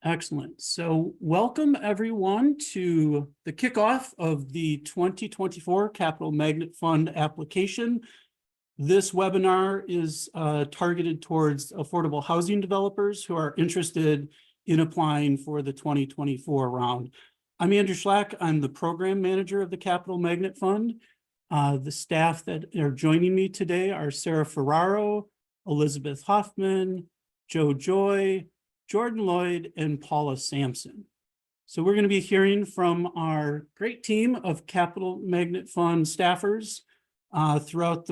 Excellent. So welcome everyone to the kickoff of the 2024 Capital Magnet Fund application. This webinar is targeted towards affordable housing developers who are interested in applying for the 2024 round. I'm Andrew Schlack. I'm the program manager of the Capital Magnet Fund. The staff that are joining me today are Sarah Ferraro, Elizabeth Hoffman, Joe Joy, Jordan Lloyd, and Paula Sampson. So we're going to be hearing from our great team of Capital Magnet Fund staffers throughout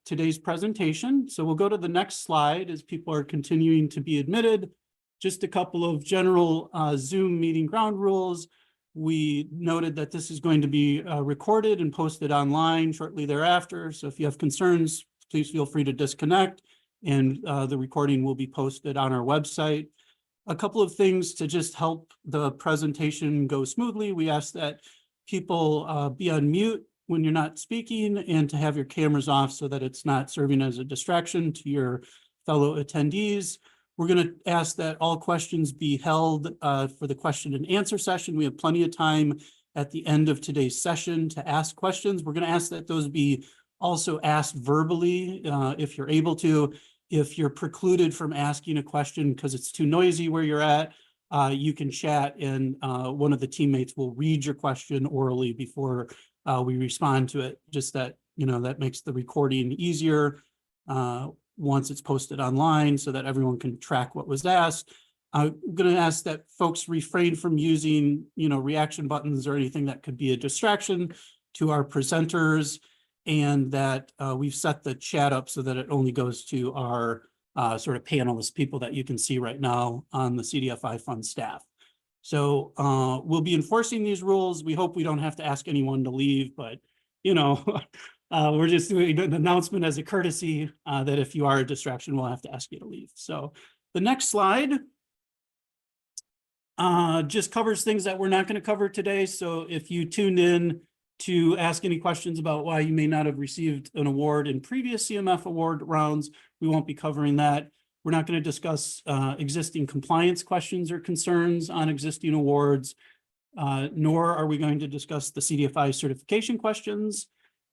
today's presentation. So we'll go to the next slide as people are continuing to be admitted. Just a couple of general Zoom meeting ground rules. We noted that this is going to be recorded and posted online shortly thereafter. So if you have concerns, please feel free to disconnect, and the recording will be posted on our website. A couple of things to just help the presentation go smoothly. We ask that people be on mute when you're not speaking and to have your cameras off so that it's not serving as a distraction to your fellow attendees. We're going to ask that all questions be held for the question and answer session. We have plenty of time at the end of today's session to ask questions. We're going to ask that those be also asked verbally if you're able to. If you're precluded from asking a question because it's too noisy where you're at, you can chat and one of the teammates will read your question orally before we respond to it. Just that, that makes the recording easier once it's posted online so that everyone can track what was asked. I'm going to ask that folks refrain from using, reaction buttons or anything that could be a distraction to our presenters, and that we've set the chat up so that it only goes to our sort of panelists, people that you can see right now on the CDFI Fund staff. So we'll be enforcing these rules. We hope we don't have to ask anyone to leave, but, we're just doing an announcement as a courtesy that if you are a distraction, we'll have to ask you to leave. So the next slide just covers things that we're not going to cover today. So if you tuned in to ask any questions about why you may not have received an award in previous CMF award rounds, we won't be covering that. We're not going to discuss existing compliance questions or concerns on existing awards, nor are we going to discuss the CDFI certification questions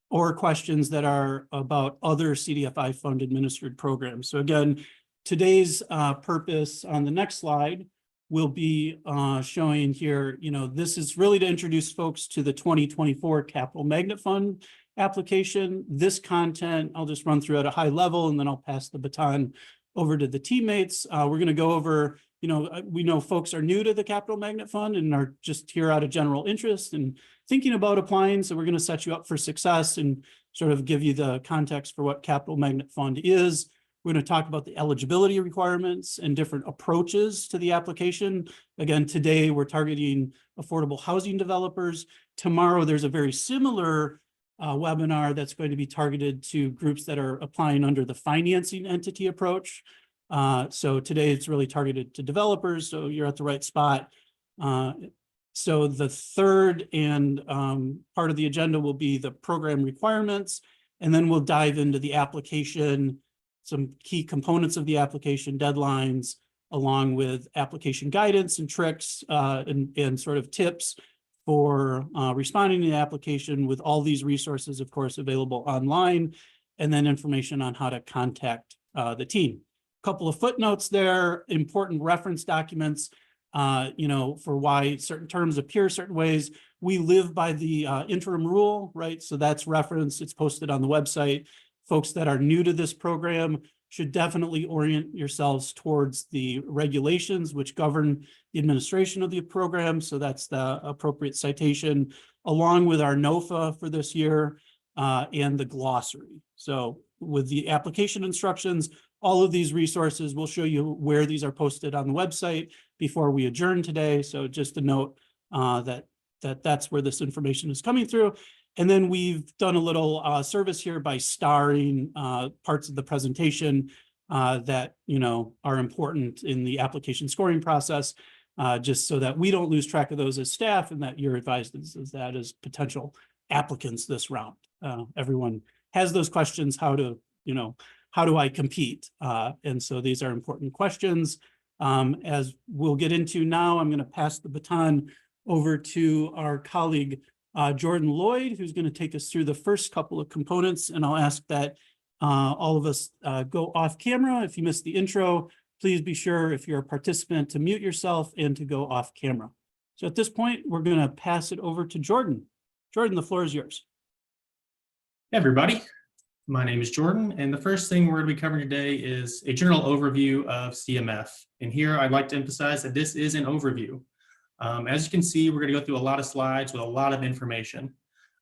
or questions that are about other CDFI fund administered programs. So again, today's purpose on the next slide will be showing here, this is really to introduce folks to the 2024 Capital Magnet Fund application. This content, I'll just run through at a high level, and then I'll pass the baton over to the teammates. We're going to go over, we know folks are new to the Capital Magnet Fund and are just here out of general interest and thinking about applying. So we're going to set you up for success and sort of give you the context for what Capital Magnet Fund is. We're going to talk about the eligibility requirements and different approaches to the application. Again, today we're targeting affordable housing developers. Tomorrow there's a very similar webinar that's going to be targeted to groups that are applying under the financing entity approach. So today it's really targeted to developers, so you're at the right spot. So the third and part of the agenda will be the program requirements, and then we'll dive into the application, some key components of the application, deadlines, along with application guidance and tricks and sort of tips for responding to the application, with all these resources, of course, available online, and then information on how to contact the team. A couple of footnotes there, important reference documents, for why certain terms appear certain ways. We live by the interim rule, right? So that's referenced, it's posted on the website. Folks that are new to this program should definitely orient yourselves towards the regulations which govern the administration of the program. So that's the appropriate citation, along with our NOFA for this year and the glossary. So with the application instructions, all of these resources, we'll show you where these are posted on the website before we adjourn today. So just a note that's where this information is coming through. And then we've done a little service here by starring parts of the presentation that, are important in the application scoring process, just so that we don't lose track of those as staff and that you're advised as that as potential applicants this round. Everyone has those questions, how do I compete? And so these are important questions. As we'll get into now, I'm going to pass the baton over to our colleague, Jordan Lloyd, who's going to take us through the first couple of components. And I'll ask that all of us go off camera. If you missed the intro, please be sure, if you're a participant, to mute yourself and to go off camera. So at this point, we're going to pass it over to Jordan. Jordan, the floor is yours. Hey everybody, my name is Jordan, and the first thing we're going to be covering today is a general overview of CMF. And here I'd like to emphasize that this is an overview. As you can see, we're going to go through a lot of slides with a lot of information.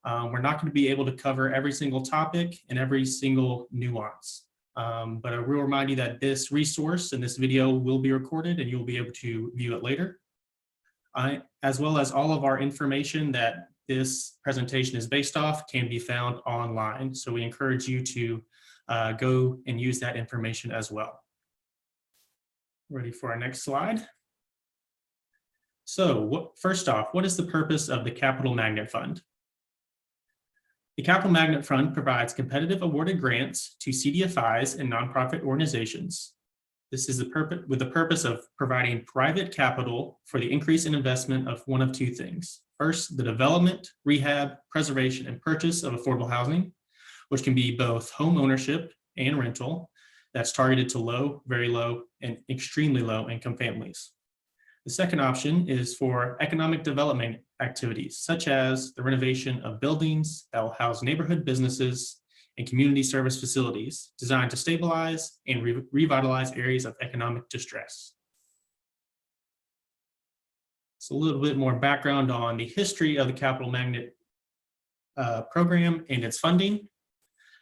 We're not going to be able to cover every single topic and every single nuance. But I will remind you that this resource and this video will be recorded and you'll be able to view it later. As well as all of our information that this presentation is based off can be found online. So we encourage you to go and use that information as well. Ready for our next slide? So first off, what is the purpose of the Capital Magnet Fund? The Capital Magnet Fund provides competitive awarded grants to CDFIs and nonprofit organizations. This is with the purpose of providing private capital for the increase in investment of one of two things. First, the development, rehab, preservation, and purchase of affordable housing, which can be both home ownership and rental, that's targeted to low, very low, and extremely low income families. The second option is for economic development activities, such as the renovation of buildings that will house neighborhood businesses and community service facilities designed to stabilize and revitalize areas of economic distress. So a little bit more background on the history of the Capital Magnet program and its funding.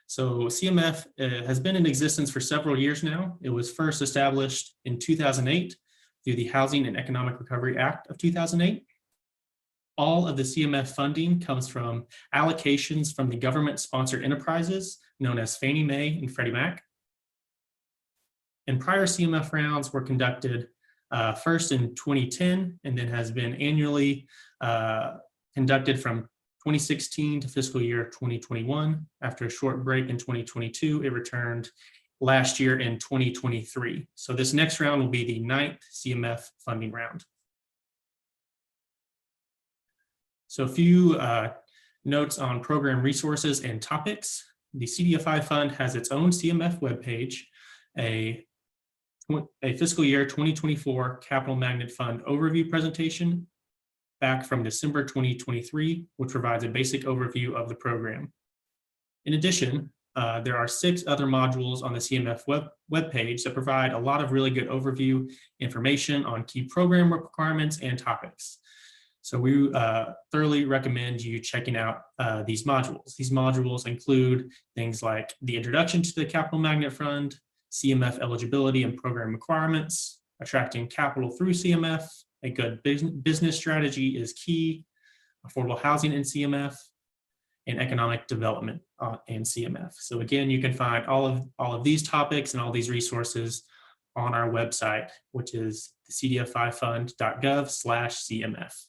So CMF has been in existence for several years now. It was first established in 2008 through the Housing and Economic Recovery Act of 2008. All of the CMF funding comes from allocations from the government-sponsored enterprises known as Fannie Mae and Freddie Mac. And prior CMF rounds were conducted first in 2010 and then has been annually conducted from 2016 to fiscal year 2021. After a short break in 2022, it returned last year in 2023. So this next round will be the 9th CMF funding round. So a few notes on program resources and topics. The CDFI Fund has its own CMF webpage, a fiscal year 2024 Capital Magnet Fund overview presentation back from December 2023, which provides a basic overview of the program. In addition, there are 6 other modules on the CMF webpage that provide a lot of really good overview information on key program requirements and topics. So we thoroughly recommend you checking out these modules. These modules include things like the introduction to the Capital Magnet Fund, CMF eligibility and program requirements, attracting capital through CMF, a good business strategy is key, affordable housing in CMF, and economic development in CMF. So again, you can find all of these topics and all these resources on our website, which is cdfifund.gov/CMF.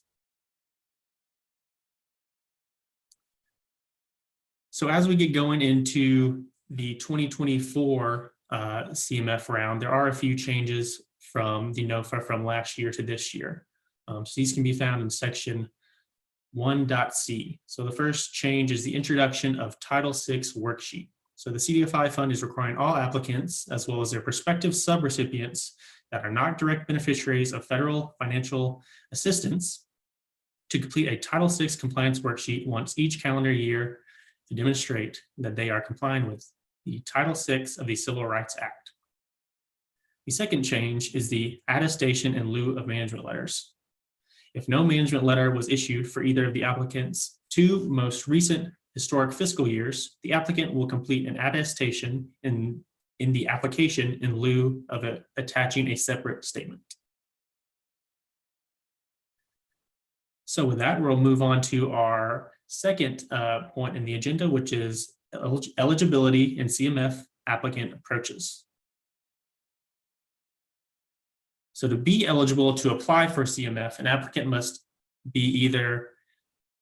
So as we get going into the 2024 CMF round, there are a few changes from the NOFA from last year to this year. So these can be found in section 1.c. So the first change is the introduction of Title VI worksheet. So the CDFI Fund is requiring all applicants, as well as their prospective subrecipients that are not direct beneficiaries of federal financial assistance, to complete a Title VI compliance worksheet once each calendar year to demonstrate that they are complying with the Title VI of the Civil Rights Act. The second change is the attestation in lieu of management letters. If no management letter was issued for either of the applicant's 2 most recent historic fiscal years, the applicant will complete an attestation in the application in lieu of attaching a separate statement. So with that, we'll move on to our second point in the agenda, which is eligibility and CMF applicant approaches. So to be eligible to apply for CMF, an applicant must be either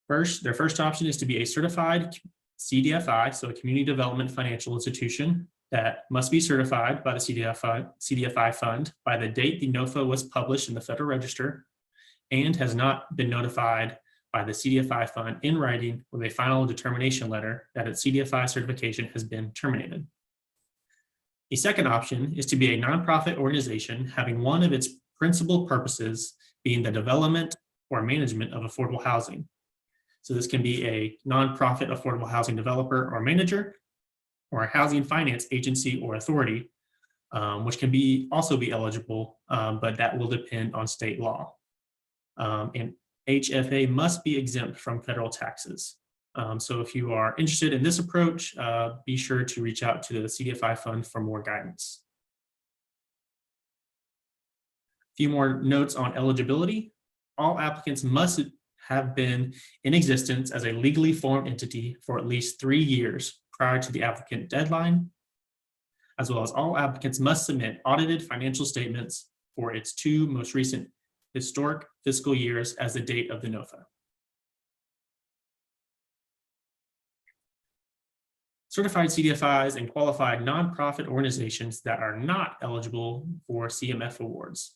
their first option is to be a certified CDFI, so a community development financial institution, that must be certified by the CDFI fund by the date the NOFA was published in the Federal Register and has not been notified by the CDFI fund in writing with a final determination letter that its CDFI certification has been terminated. The second option is to be a nonprofit organization having one of its principal purposes being the development or management of affordable housing. So this can be a nonprofit affordable housing developer or manager, or a housing finance agency or authority, which can also be eligible, but that will depend on state law. And HFA must be exempt from federal taxes. So if you are interested in this approach, be sure to reach out to the CDFI fund for more guidance. A few more notes on eligibility. All applicants must have been in existence as a legally formed entity for at least 3 years prior to the applicant deadline, as well as all applicants must submit audited financial statements for its 2 most recent historic fiscal years as the date of the NOFA. Certified CDFIs and qualified nonprofit organizations that are not eligible for CMF awards.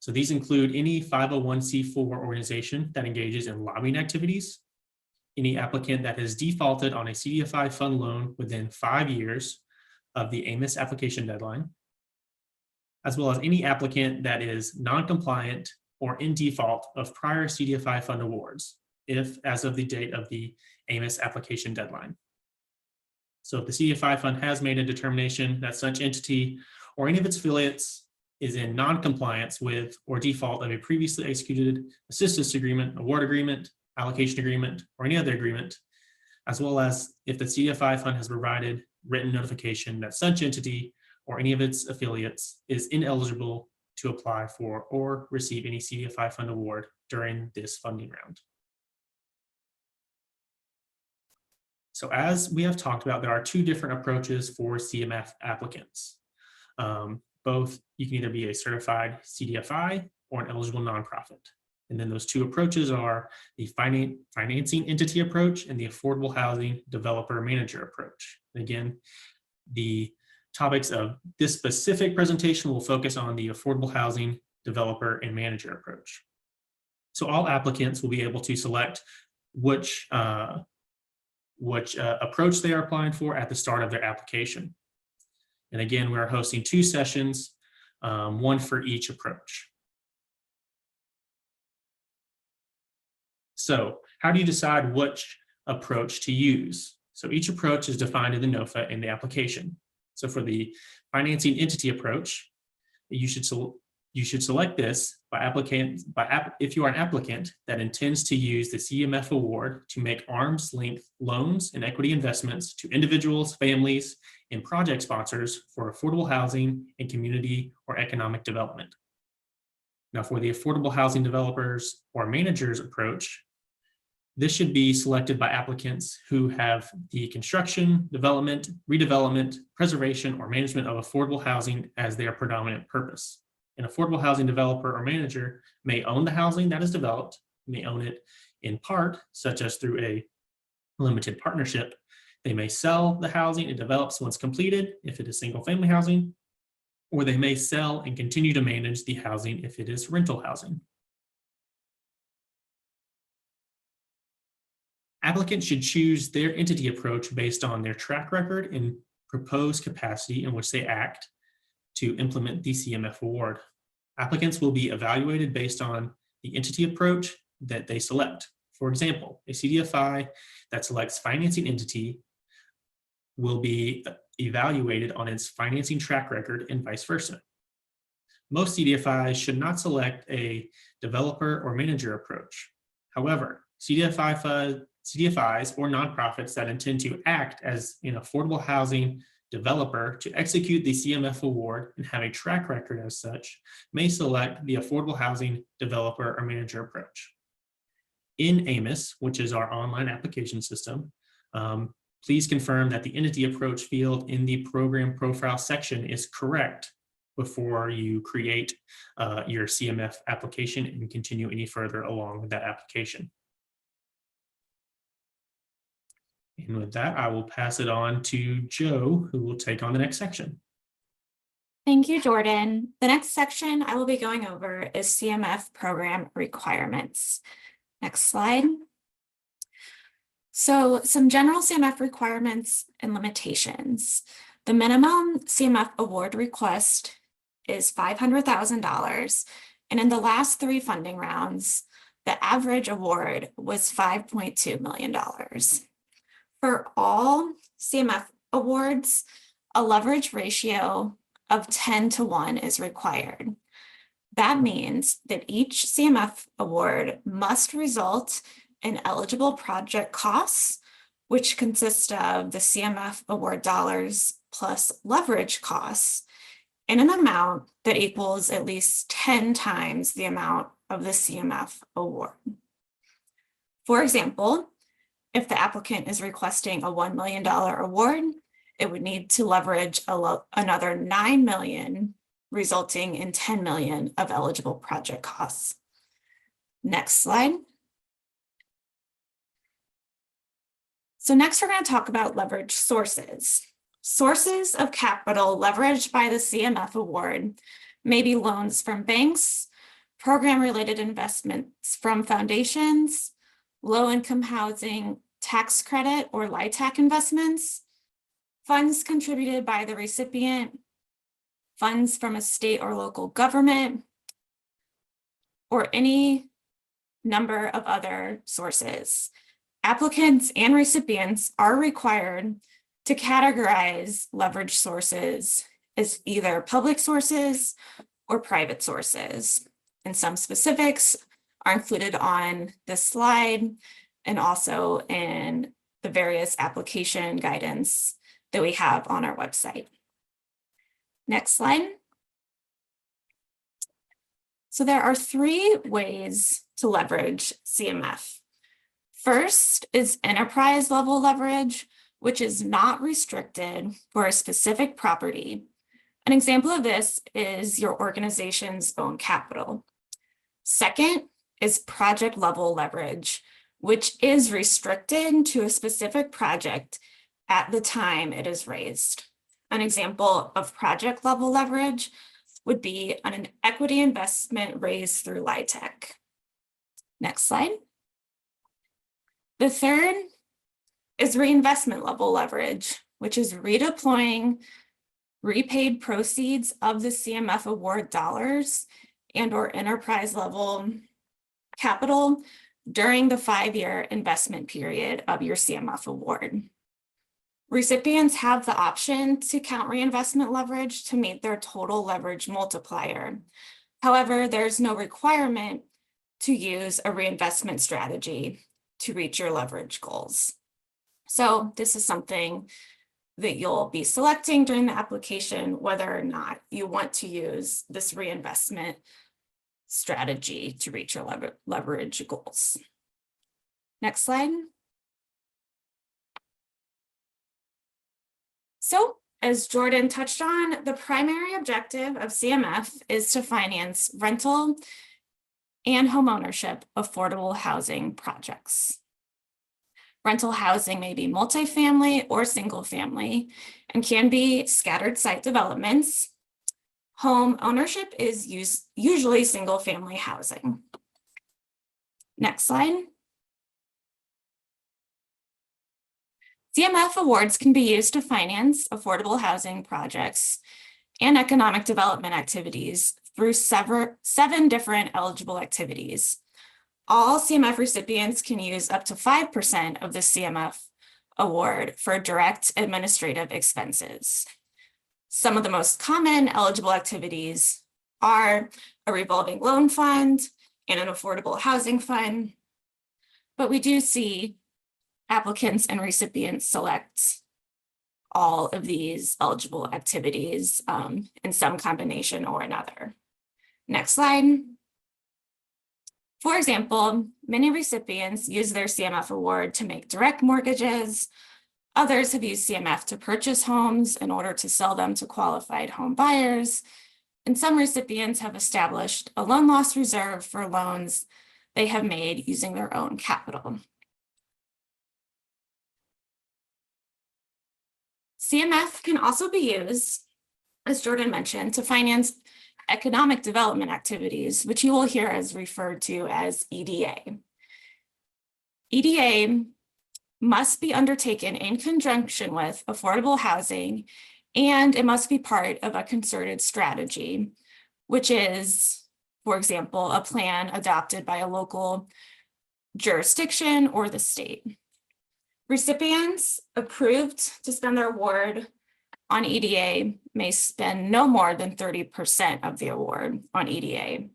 So these include any 501c4 organization that engages in lobbying activities, any applicant that has defaulted on a CDFI fund loan within 5 years of the AMIS application deadline, as well as any applicant that is non-compliant or in default of prior CDFI fund awards, if as of the date of the AMIS application deadline. So if the CDFI fund has made a determination that such entity or any of its affiliates is in non-compliance with or default of a previously executed assistance agreement, award agreement, allocation agreement, or any other agreement, as well as if the CDFI fund has provided written notification that such entity or any of its affiliates is ineligible to apply for or receive any CDFI fund award during this funding round. So as we have talked about, there are 2 different approaches for CMF applicants. Both, you can either be a certified CDFI or an eligible nonprofit. And then those 2 approaches are the financing entity approach and the affordable housing developer manager approach. And again, the topics of this specific presentation will focus on the affordable housing developer and manager approach. So all applicants will be able to select which approach they are applying for at the start of their application. And again, we're hosting 2 sessions, 1 for each approach. So how do you decide which approach to use? So each approach is defined in the NOFA in the application. So for the financing entity approach, you should select this if you are an applicant that intends to use the CMF award to make arm's length loans and equity investments to individuals, families, and project sponsors for affordable housing and community or economic development. Now for the affordable housing developers or managers approach, this should be selected by applicants who have the construction, development, redevelopment, preservation, or management of affordable housing as their predominant purpose. An affordable housing developer or manager may own the housing that is developed, may own it in part, such as through a limited partnership. They may sell the housing it develops once completed, if it is single-family housing, or they may sell and continue to manage the housing if it is rental housing. Applicants should choose their entity approach based on their track record and proposed capacity in which they act to implement the CMF award. Applicants will be evaluated based on the entity approach that they select. For example, a CDFI that selects financing entity will be evaluated on its financing track record and vice versa. Most CDFIs should not select a developer or manager approach. However, CDFIs or nonprofits that intend to act as an affordable housing developer to execute the CMF award and have a track record as such may select the affordable housing developer or manager approach. In AMIS, which is our online application system, please confirm that the entity approach field in the program profile section is correct before you create your CMF application and continue any further along with that application. And with that, I will pass it on to Joe, who will take on the next section. Thank you, Jordan. The next section I will be going over is CMF program requirements. Next slide. So some general CMF requirements and limitations. The minimum CMF award request is $500,000. And in the last 3 funding rounds, the average award was $5.2 million. For all CMF awards, a leverage ratio of 10-1 is required. That means that each CMF award must result in eligible project costs, which consist of the CMF award dollars plus leverage costs, in an amount that equals at least 10 times the amount of the CMF award. For example, if the applicant is requesting a $1 million award, it would need to leverage another $9 million, resulting in $10 million of eligible project costs. Next slide. So next we're going to talk about leverage sources. Sources of capital leveraged by the CMF award may be loans from banks, program-related investments from foundations, low-income housing tax credit or LIHTC investments, funds contributed by the recipient, funds from a state or local government, or any number of other sources. Applicants and recipients are required to categorize leverage sources as either public sources or private sources. And some specifics are included on this slide and also in the various application guidance that we have on our website. Next slide. So there are 3 ways to leverage CMF. First is enterprise level leverage, which is not restricted for a specific property. An example of this is your organization's own capital. Second is project level leverage, which is restricted to a specific project at the time it is raised. An example of project level leverage would be an equity investment raised through LIHTC. Next slide. The third is reinvestment level leverage, which is redeploying repaid proceeds of the CMF award dollars and or enterprise level capital during the 5-year investment period of your CMF award. Recipients have the option to count reinvestment leverage to meet their total leverage multiplier. However, there's no requirement to use a reinvestment strategy to reach your leverage goals. So this is something that you'll be selecting during the application, whether or not you want to use this reinvestment strategy to reach your leverage goals. Next slide. So, as Jordan touched on, the primary objective of CMF is to finance rental and homeownership affordable housing projects. Rental housing may be multifamily or single family and can be scattered site developments. Home ownership is usually single family housing. Next slide. CMF awards can be used to finance affordable housing projects and economic development activities through 7 different eligible activities. All CMF recipients can use up to 5% of the CMF award for direct administrative expenses. Some of the most common eligible activities are a revolving loan fund and an affordable housing fund, but we do see applicants and recipients select all of these eligible activities in some combination or another. Next slide. For example, many recipients use their CMF award to make direct mortgages. Others have used CMF to purchase homes in order to sell them to qualified home buyers. And some recipients have established a loan loss reserve for loans they have made using their own capital. CMF can also be used, as Jordan mentioned, to finance economic development activities, which you will hear as referred to as EDA. EDA must be undertaken in conjunction with affordable housing, and it must be part of a concerted strategy, which is, for example, a plan adopted by a local jurisdiction or the state. Recipients approved to spend their award on EDA may spend no more than 30% of the award on EDA,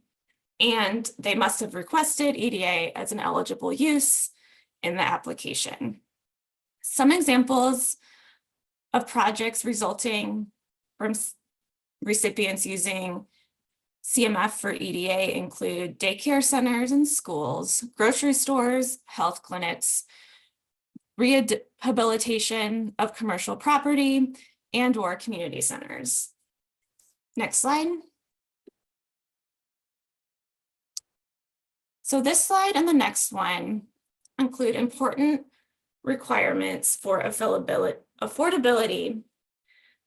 and they must have requested EDA as an eligible use in the application. Some examples of projects resulting from recipients using CMF for EDA include daycare centers and schools, grocery stores, health clinics, rehabilitation of commercial property, and/or community centers. Next slide. So this slide and the next one include important requirements for affordability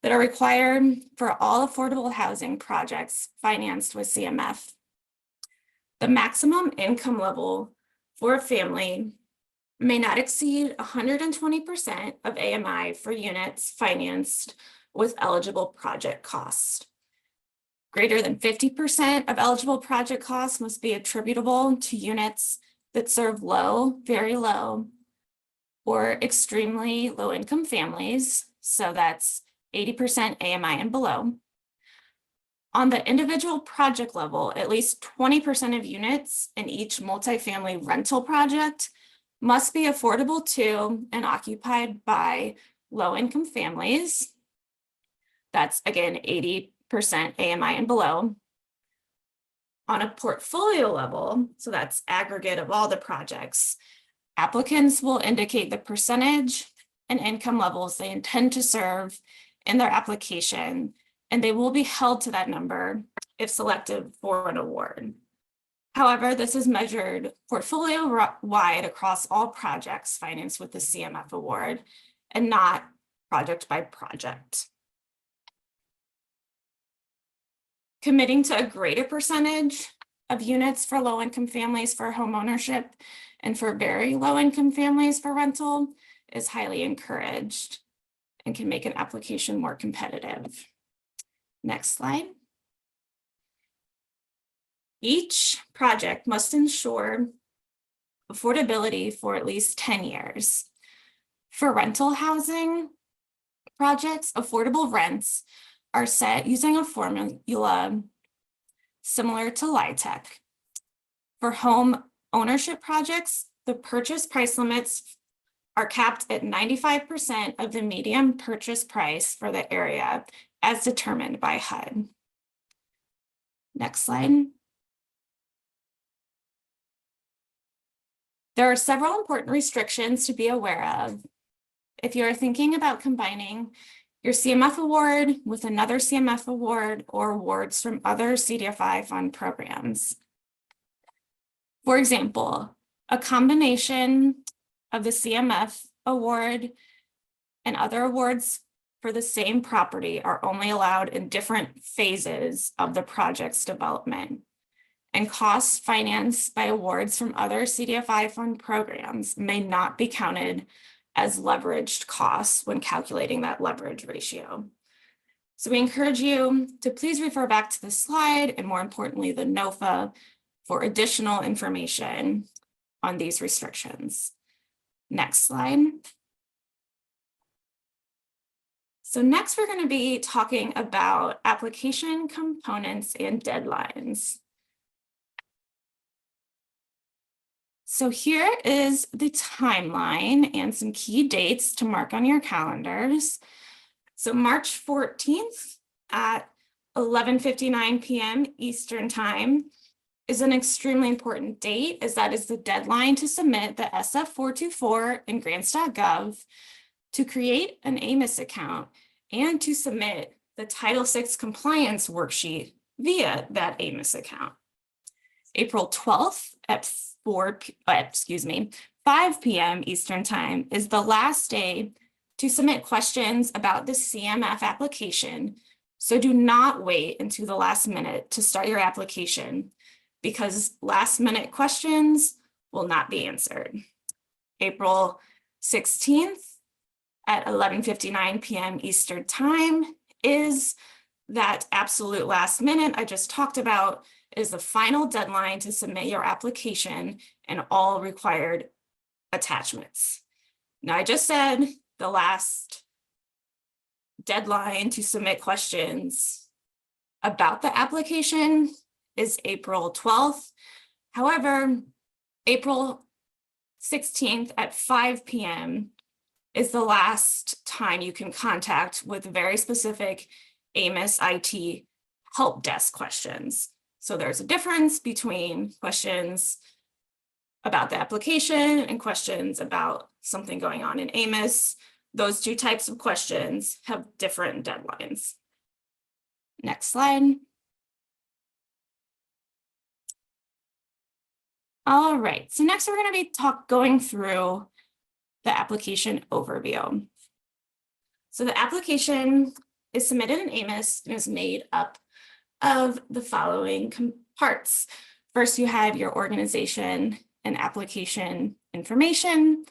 that are required for all affordable housing projects financed with CMF. The maximum income level for a family may not exceed 120% of AMI for units financed with eligible project cost. Greater than 50% of eligible project costs must be attributable to units that serve low, very low, or extremely low income families. So that's 80% AMI and below. On the individual project level, at least 20% of units in each multifamily rental project must be affordable to and occupied by low-income families. That's again 80% AMI and below. On a portfolio level, so that's aggregate of all the projects, applicants will indicate the percentage and income levels they intend to serve in their application, and they will be held to that number if selected for an award. However, this is measured portfolio-wide across all projects financed with the CMF award and not project by project. Committing to a greater percentage of units for low-income families for homeownership and for very low-income families for rental is highly encouraged and can make an application more competitive. Next slide. Each project must ensure affordability for at least 10 years. For rental housing projects, affordable rents are set using a formula similar to LIHTC. For home ownership projects, the purchase price limits are capped at 95% of the median purchase price for the area as determined by HUD. Next slide. There are several important restrictions to be aware of if you're thinking about combining your CMF award with another CMF award or awards from other CDFI fund programs. For example, a combination of the CMF award and other awards for the same property are only allowed in different phases of the project's development, and costs financed by awards from other CDFI fund programs may not be counted as leveraged costs when calculating that leverage ratio. So we encourage you to please refer back to the slide and, more importantly, the NOFA for additional information on these restrictions. Next slide. So next, we're going to be talking about application components and deadlines. So here is the timeline and some key dates to mark on your calendars. So March 14th at 11:59 p.m. Eastern Time is an extremely important date, as that is the deadline to submit the SF424 in grants.gov, to create an AMIS account, and to submit the Title VI compliance worksheet via that AMIS account. April 12th at 5 p.m. Eastern Time is the last day to submit questions about the CMF application. So do not wait until the last minute to start your application, because last minute questions will not be answered. April 16th at 11:59 p.m. Eastern Time is that absolute last minute I just talked about, is the final deadline to submit your application and all required attachments. Now, I just said the last deadline to submit questions about the application is April 12th. However, April 16th at 5 p.m. is the last time you can contact with very specific AMIS IT help desk questions. So there's a difference between questions about the application and questions about something going on in AMIS. Those two types of questions have different deadlines. Next slide. All right, so next we're going to be going through the application overview. So the application is submitted in AMIS and is made up of the following parts. First, you have your organization and application information.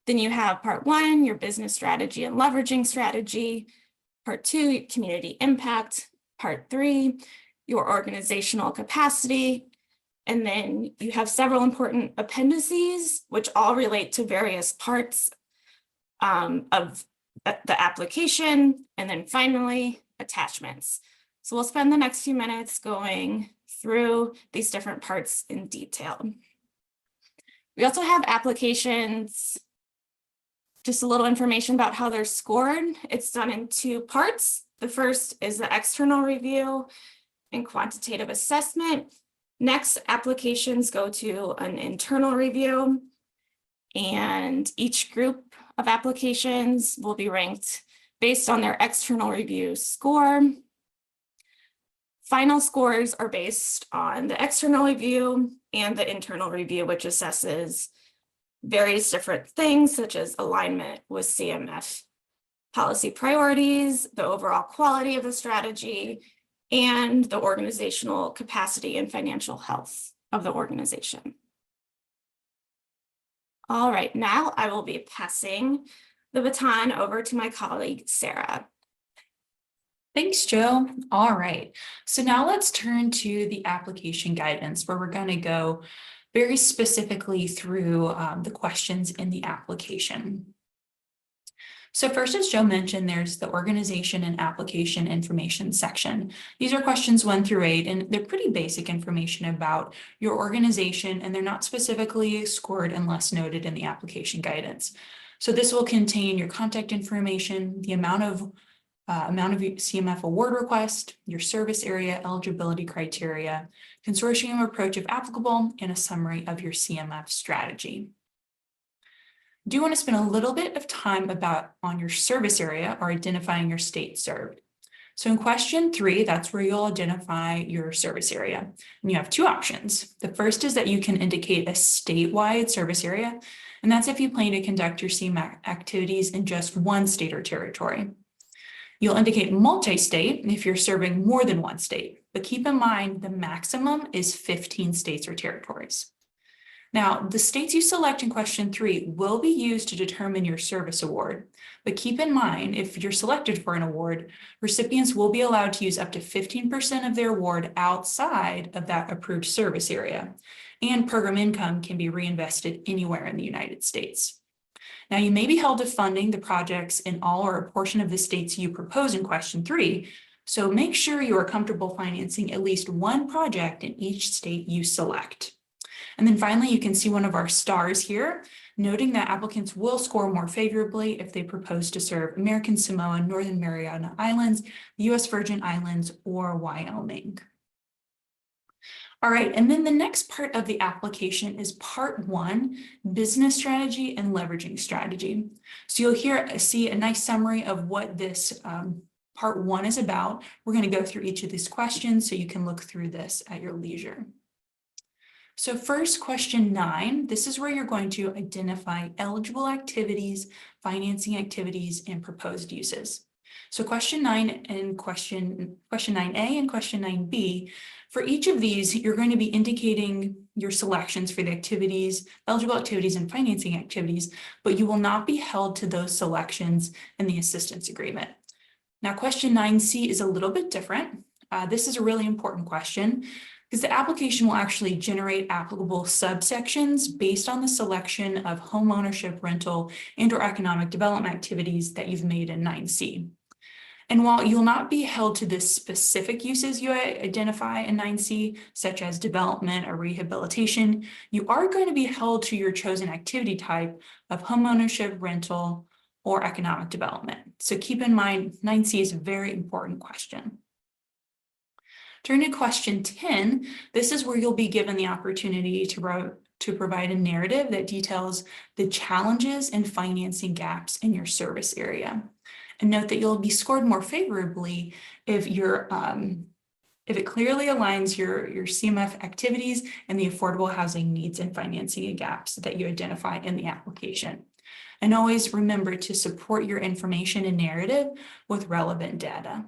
Then you have part 1, your business strategy and leveraging strategy. Part 2, community impact. Part 3, your organizational capacity. And then you have several important appendices, which all relate to various parts of the application. And then finally, attachments. So we'll spend the next few minutes going through these different parts in detail. We also have applications, just a little information about how they're scored. It's done in 2 parts. The first is the external review and quantitative assessment. Next, applications go to an internal review, and each group of applications will be ranked based on their external review score. Final scores are based on the external review and the internal review, which assesses various different things such as alignment with CMF policy priorities, the overall quality of the strategy, and the organizational capacity and financial health of the organization. All right, now I will be passing the baton over to my colleague, Sarah. Thanks, Jill. All right, so now let's turn to the application guidance, where we're going to go very specifically through the questions in the application. So first, as Joe mentioned, there's the organization and application information section. These are questions 1 through 8, and they're pretty basic information about your organization, and they're not specifically scored unless noted in the application guidance. So this will contain your contact information, the amount of CMF award request, your service area eligibility criteria, consortium approach if applicable, and a summary of your CMF strategy. I do want to spend a little bit of time on your service area, or identifying your state served. So in question 3, that's where you'll identify your service area. And you have 2 options. The first is that you can indicate a statewide service area, and that's if you plan to conduct your CMF activities in just 1 state or territory. You'll indicate multi-state if you're serving more than 1 state, but keep in mind the maximum is 15 states or territories. Now, the states you select in question 3 will be used to determine your service award, but keep in mind if you're selected for an award, recipients will be allowed to use up to 15% of their award outside of that approved service area, and program income can be reinvested anywhere in the United States. Now, you may be held to funding the projects in all or a portion of the states you propose in question 3, so make sure you are comfortable financing at least 1 project in each state you select. And then finally, you can see one of our stars here, noting that applicants will score more favorably if they propose to serve American Samoa, Northern Mariana Islands, the U.S. Virgin Islands, or Wyoming. All right, and then the next part of the application is part 1, business strategy and leveraging strategy. So you'll see a nice summary of what this part 1 is about. We're going to go through each of these questions so you can look through this at your leisure. So first, question 9, this is where you're going to identify eligible activities, financing activities, and proposed uses. So question 9 and question 9A and question 9B, for each of these, you're going to be indicating your selections for the activities, eligible activities and financing activities, but you will not be held to those selections in the assistance agreement. Now, question 9C is a little bit different. This is a really important question because the application will actually generate applicable subsections based on the selection of home ownership, rental, and/or economic development activities that you've made in 9C. And while you'll not be held to the specific uses you identify in 9C, such as development or rehabilitation, you are going to be held to your chosen activity type of home ownership, rental, or economic development. So keep in mind, 9C is a very important question. Turning to question 10, this is where you'll be given the opportunity to provide a narrative that details the challenges and financing gaps in your service area. And note that you'll be scored more favorably if if it clearly aligns your CMF activities and the affordable housing needs and financing gaps that you identify in the application. And always remember to support your information and narrative with relevant data.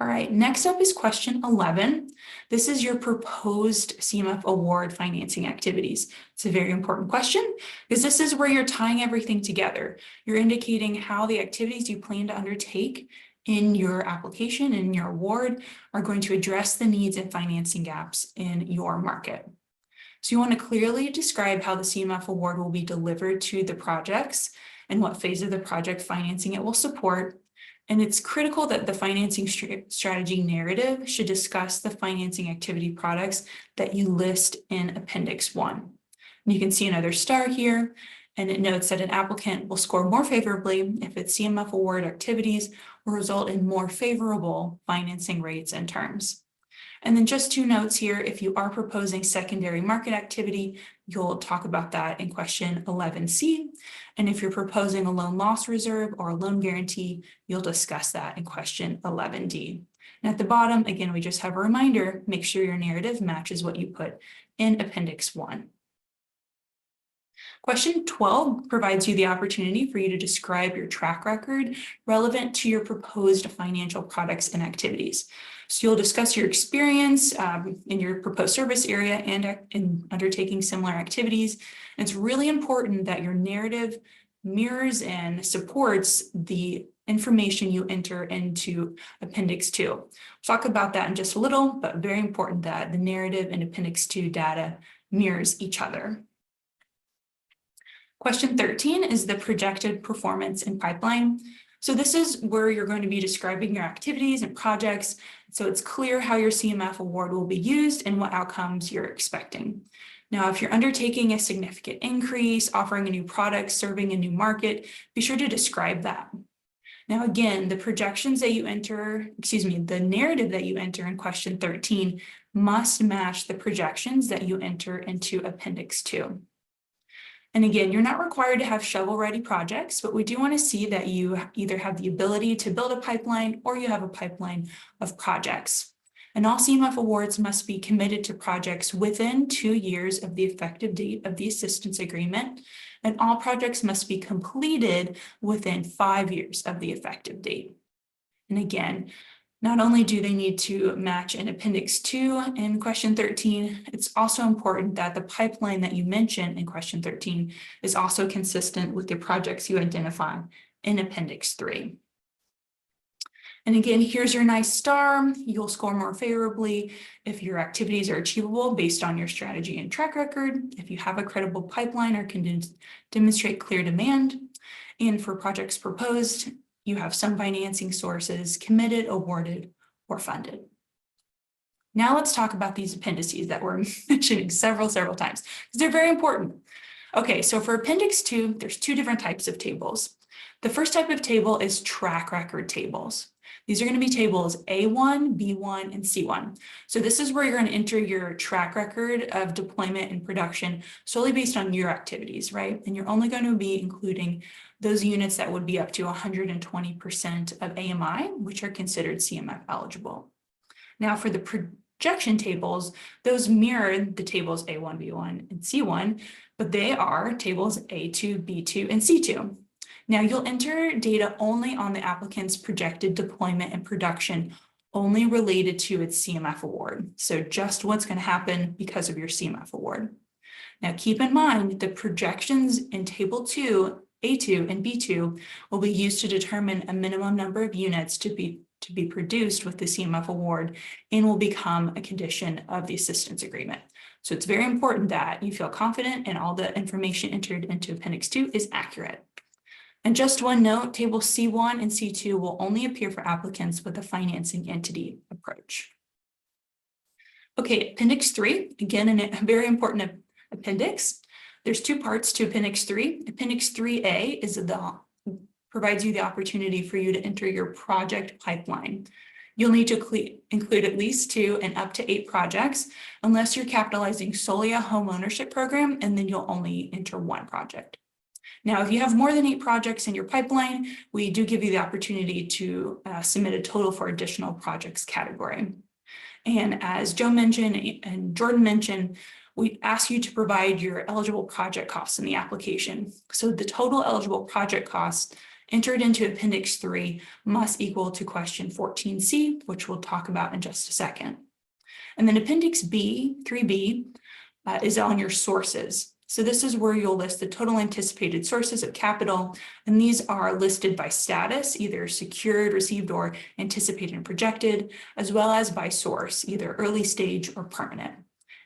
All right, next up is question 11. This is your proposed CMF award financing activities. It's a very important question because this is where you're tying everything together. You're indicating how the activities you plan to undertake in your application and your award are going to address the needs and financing gaps in your market. So you want to clearly describe how the CMF award will be delivered to the projects and what phase of the project financing it will support. And it's critical that the financing strategy narrative should discuss the financing activity products that you list in Appendix 1. And you can see another star here, and it notes that an applicant will score more favorably if its CMF award activities will result in more favorable financing rates and terms. And then just 2 notes here, if you are proposing secondary market activity, you'll talk about that in question 11C. And if you're proposing a loan loss reserve or a loan guarantee, you'll discuss that in question 11D. And at the bottom, again, we just have a reminder, make sure your narrative matches what you put in Appendix 1. Question 12 provides you the opportunity for you to describe your track record relevant to your proposed financial products and activities. So you'll discuss your experience in your proposed service area and in undertaking similar activities. And it's really important that your narrative mirrors and supports the information you enter into Appendix 2. We'll talk about that in just a little, but very important that the narrative and Appendix 2 data mirrors each other. Question 13 is the projected performance and pipeline. So this is where you're going to be describing your activities and projects. So it's clear how your CMF award will be used and what outcomes you're expecting. Now, if you're undertaking a significant increase, offering a new product, serving a new market, be sure to describe that. Now, again, the projections that you enter, the narrative that you enter in question 13 must match the projections that you enter into Appendix 2. And again, you're not required to have shovel-ready projects, but we do want to see that you either have the ability to build a pipeline or you have a pipeline of projects. And all CMF awards must be committed to projects within 2 years of the effective date of the assistance agreement, and all projects must be completed within 5 years of the effective date. And again, not only do they need to match in Appendix 2 in question 13, it's also important that the pipeline that you mention in question 13 is also consistent with the projects you identify in Appendix 3. And again, here's your nice star. You'll score more favorably if your activities are achievable based on your strategy and track record, if you have a credible pipeline or can demonstrate clear demand, and for projects proposed, you have some financing sources committed, awarded, or funded. Now let's talk about these appendices that we're mentioning several times, because they're very important. Okay, so for Appendix 2, there's 2 different types of tables. The first type of table is track record tables. These are going to be tables A1, B1, and C1. So this is where you're going to enter your track record of deployment and production solely based on your activities, right? And you're only going to be including those units that would be up to 120% of AMI, which are considered CMF eligible. Now for the projection tables, those mirror the tables A1, B1, and C1, but they are tables A2, B2, and C2. Now you'll enter data only on the applicant's projected deployment and production, only related to its CMF award. So just what's going to happen because of your CMF award. Now keep in mind the projections in table 2, A2 and B2 will be used to determine a minimum number of units to be produced with the CMF award and will become a condition of the assistance agreement. So it's very important that you feel confident and all the information entered into Appendix 2 is accurate. And just one note, table C1 and C2 will only appear for applicants with a financing entity approach. Okay, Appendix 3, again, a very important appendix. There's two parts to Appendix 3. Appendix 3A is provides you the opportunity for you to enter your project pipeline. You'll need to include at least 2 and up to 8 projects, unless you're capitalizing solely a home ownership program, and then you'll only enter 1 project. Now, if you have more than 8 projects in your pipeline, we do give you the opportunity to submit a total for additional projects category. And as Joe mentioned and Jordan mentioned, we ask you to provide your eligible project costs in the application. So the total eligible project costs entered into Appendix 3 must equal to question 14C, which we'll talk about in just a second. And then Appendix B, 3B, is on your sources. So this is where you'll list the total anticipated sources of capital, and these are listed by status, either secured, received, or anticipated and projected, as well as by source, either early stage or permanent.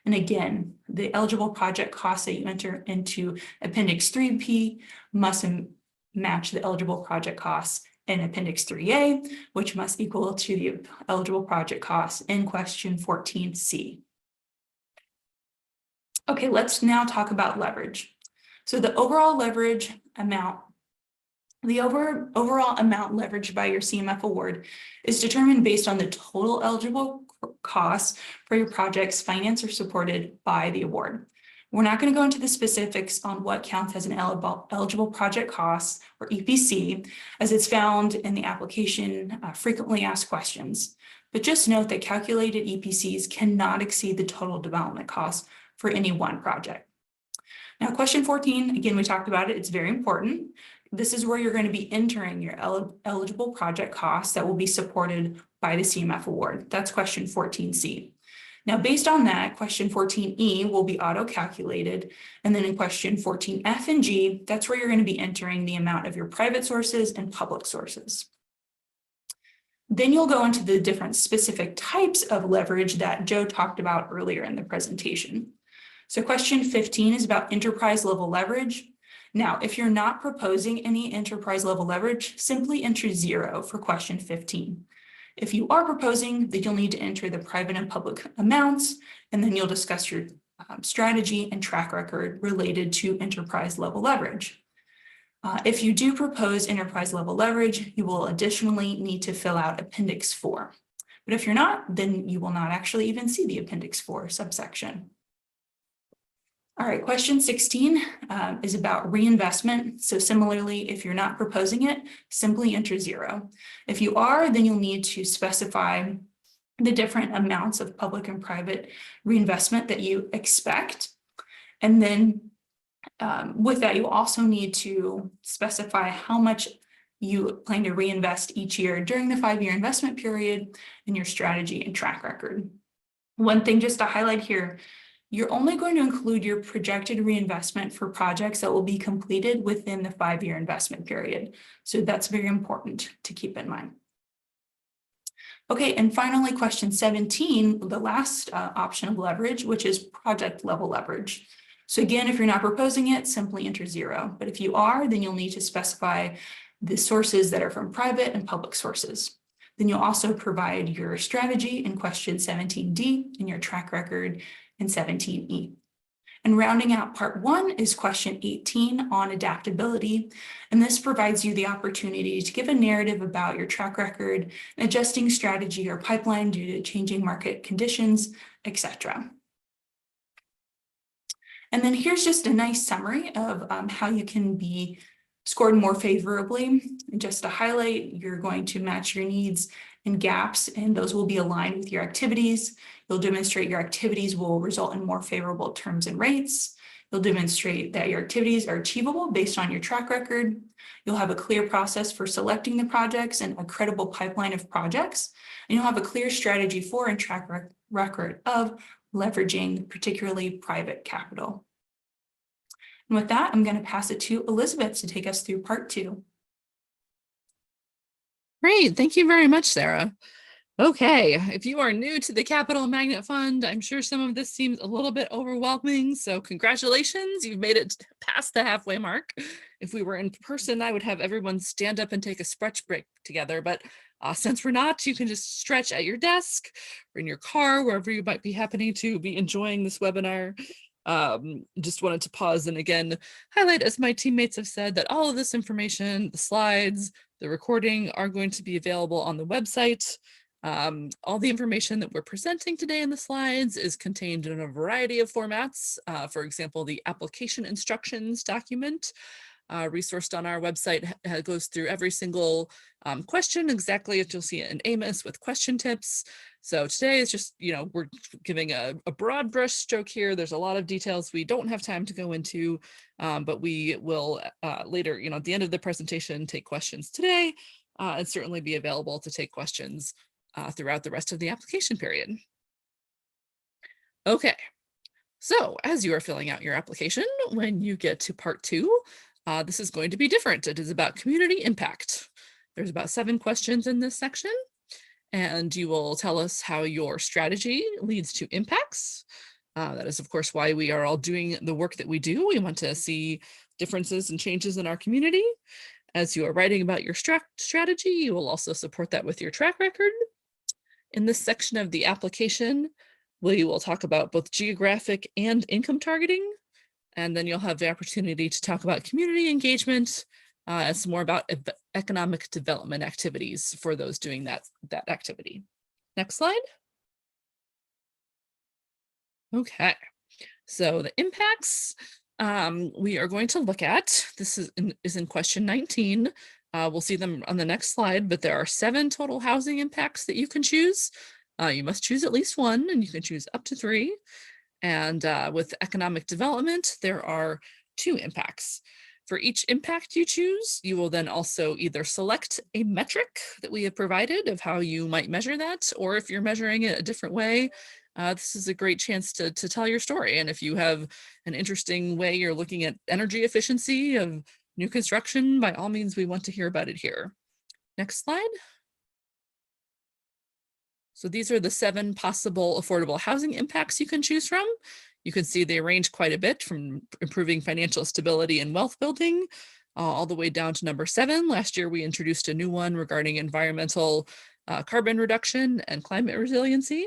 And again, the eligible project costs that you enter into Appendix 3P must match the eligible project costs in Appendix 3A, which must equal to the eligible project costs in question 14C. Okay, let's now talk about leverage. So the overall leverage amount, overall amount leveraged by your CMF award is determined based on the total eligible costs for your projects financed or supported by the award. We're not going to go into the specifics on what counts as an eligible project cost or EPC, as it's found in the application frequently asked questions. But just note that calculated EPCs cannot exceed the total development cost for any one project. Now, question 14, again, we talked about it, it's very important. This is where you're going to be entering your eligible project costs that will be supported by the CMF award. That's question 14C. Now, based on that, question 14E will be auto-calculated. And then in question 14F and G, that's where you're going to be entering the amount of your private sources and public sources. Then you'll go into the different specific types of leverage that Joe talked about earlier in the presentation. So question 15 is about enterprise level leverage. Now, if you're not proposing any enterprise level leverage, simply enter 0 for question 15. If you are proposing, then you'll need to enter the private and public amounts, and then you'll discuss your strategy and track record related to enterprise level leverage. If you do propose enterprise level leverage, you will additionally need to fill out Appendix 4. But if you're not, then you will not actually even see the Appendix 4 subsection. All right, question 16 is about reinvestment. So similarly, if you're not proposing it, simply enter 0. If you are, then you'll need to specify the different amounts of public and private reinvestment that you expect. And then with that, you also need to specify how much you plan to reinvest each year during the 5-year investment period in your strategy and track record. One thing just to highlight here, you're only going to include your projected reinvestment for projects that will be completed within the 5-year investment period. So that's very important to keep in mind. Okay, and finally, question 17, the last option of leverage, which is project level leverage. So again, if you're not proposing it, simply enter 0. But if you are, then you'll need to specify the sources that are from private and public sources. Then you'll also provide your strategy in question 17D and your track record in 17E. And rounding out part 1 is question 18 on adaptability. And this provides you the opportunity to give a narrative about your track record, adjusting strategy or pipeline due to changing market conditions, etc. And then here's just a nice summary of how you can be scored more favorably. And just to highlight, you're going to match your needs and gaps, and those will be aligned with your activities. You'll demonstrate your activities will result in more favorable terms and rates. You'll demonstrate that your activities are achievable based on your track record. You'll have a clear process for selecting the projects and a credible pipeline of projects. And you'll have a clear strategy for and track record of leveraging particularly private capital. And with that, I'm going to pass it to Elizabeth to take us through part 2. Great. Thank you very much, Sarah. Okay, if you are new to the Capital Magnet Fund, I'm sure some of this seems a little bit overwhelming. So congratulations, you've made it past the halfway mark. If we were in person, I would have everyone stand up and take a stretch break together. But since we're not, you can just stretch at your desk or in your car, wherever you might be happening to be enjoying this webinar. Just wanted to pause and again, highlight, as my teammates have said, that all of this information, the slides, the recording are going to be available on the website. All the information that we're presenting today in the slides is contained in a variety of formats. For example, the application instructions document resourced on our website goes through every single question exactly as you'll see it in AMOS with question tips. So today is just, we're giving a broad brush stroke here. There's a lot of details we don't have time to go into, but we will later, at the end of the presentation, take questions today and certainly be available to take questions throughout the rest of the application period. Okay, so as you are filling out your application, when you get to part 2, this is going to be different. It is about community impact. There's about 7 questions in this section, and you will tell us how your strategy leads to impacts. That is, of course, why we are all doing the work that we do. We want to see differences and changes in our community. As you are writing about your strategy, you will also support that with your track record. In this section of the application, we will talk about both geographic and income targeting, and then you'll have the opportunity to talk about community engagement and some more about economic development activities for those doing that activity. Next slide. Okay, so the impacts we are going to look at, this is in question 19. We'll see them on the next slide, but there are 7 total housing impacts that you can choose. You must choose at least 1, and you can choose up to 3. And with economic development, there are 2 impacts. For each impact you choose, you will then also either select a metric that we have provided of how you might measure that, or if you're measuring it a different way, this is a great chance to tell your story. And if you have an interesting way you're looking at energy efficiency of new construction, by all means, we want to hear about it here. Next slide. So these are the 7 possible affordable housing impacts you can choose from. You can see they range quite a bit, from improving financial stability and wealth building, all the way down to number 7. Last year, we introduced a new one regarding environmental carbon reduction and climate resiliency.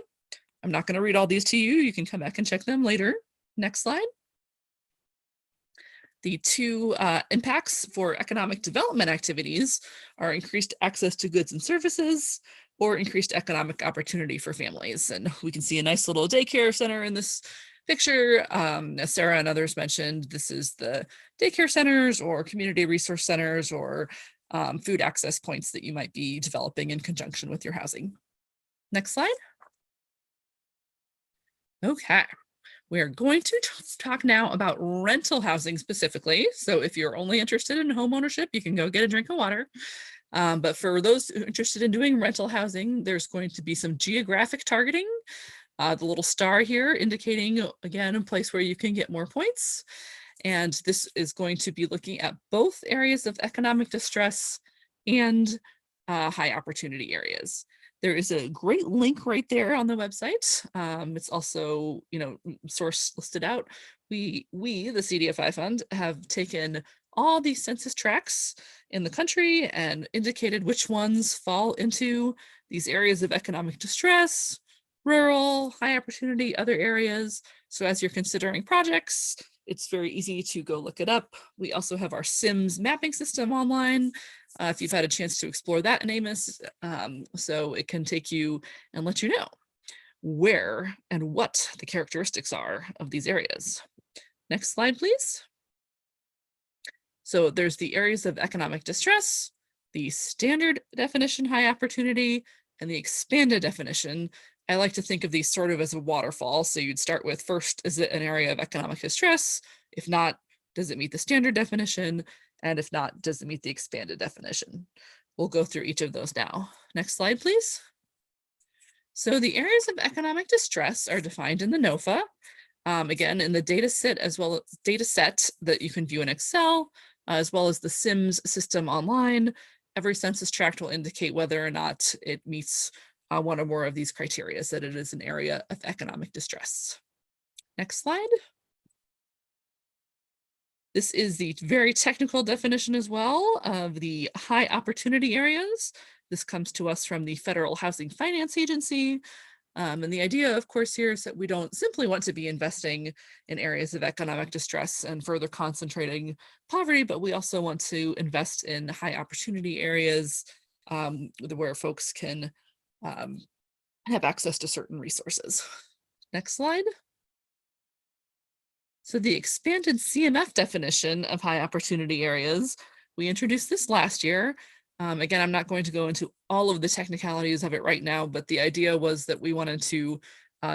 I'm not going to read all these to you. You can come back and check them later. Next slide. The 2 impacts for economic development activities are increased access to goods and services or increased economic opportunity for families. And we can see a nice little daycare center in this picture. As Sarah and others mentioned, this is the daycare centers or community resource centers or food access points that you might be developing in conjunction with your housing. Next slide. Okay. We are going to talk now about rental housing specifically. So if you're only interested in home ownership, you can go get a drink of water. But for those interested in doing rental housing, there's going to be some geographic targeting. The little star here indicating, again, a place where you can get more points. And this is going to be looking at both areas of economic distress and high opportunity areas. There is a great link right there on the website. It's also, source listed out. We, the CDFI Fund, have taken all these census tracts in the country and indicated which ones fall into these areas of economic distress, rural, high opportunity, other areas. So as you're considering projects, it's very easy to go look it up. We also have our SIMS mapping system online. If you've had a chance to explore that in AMOS, so it can take you and let you know where and what the characteristics are of these areas. Next slide, please. So there's the areas of economic distress, the standard definition high opportunity, And the expanded definition, I like to think of these sort of as a waterfall. So you'd start with first, is it an area of economic distress? If not, does it meet the standard definition? And if not, does it meet the expanded definition? We'll go through each of those now. Next slide, please. So the areas of economic distress are defined in the NOFA. Again, in the data set that you can view in Excel, as well as the SIMS system online. Every census tract will indicate whether or not it meets one or more of these criteria, that it is an area of economic distress. Next slide. This is the very technical definition as well of the high opportunity areas. This comes to us from the Federal Housing Finance Agency. And the idea, of course, here is that we don't simply want to be investing in areas of economic distress and further concentrating poverty, but we also want to invest in high opportunity areas where folks can have access to certain resources. Next slide. So the expanded CMF definition of high opportunity areas, we introduced this last year. Again, I'm not going to go into all of the technicalities of it right now, but the idea was that we wanted to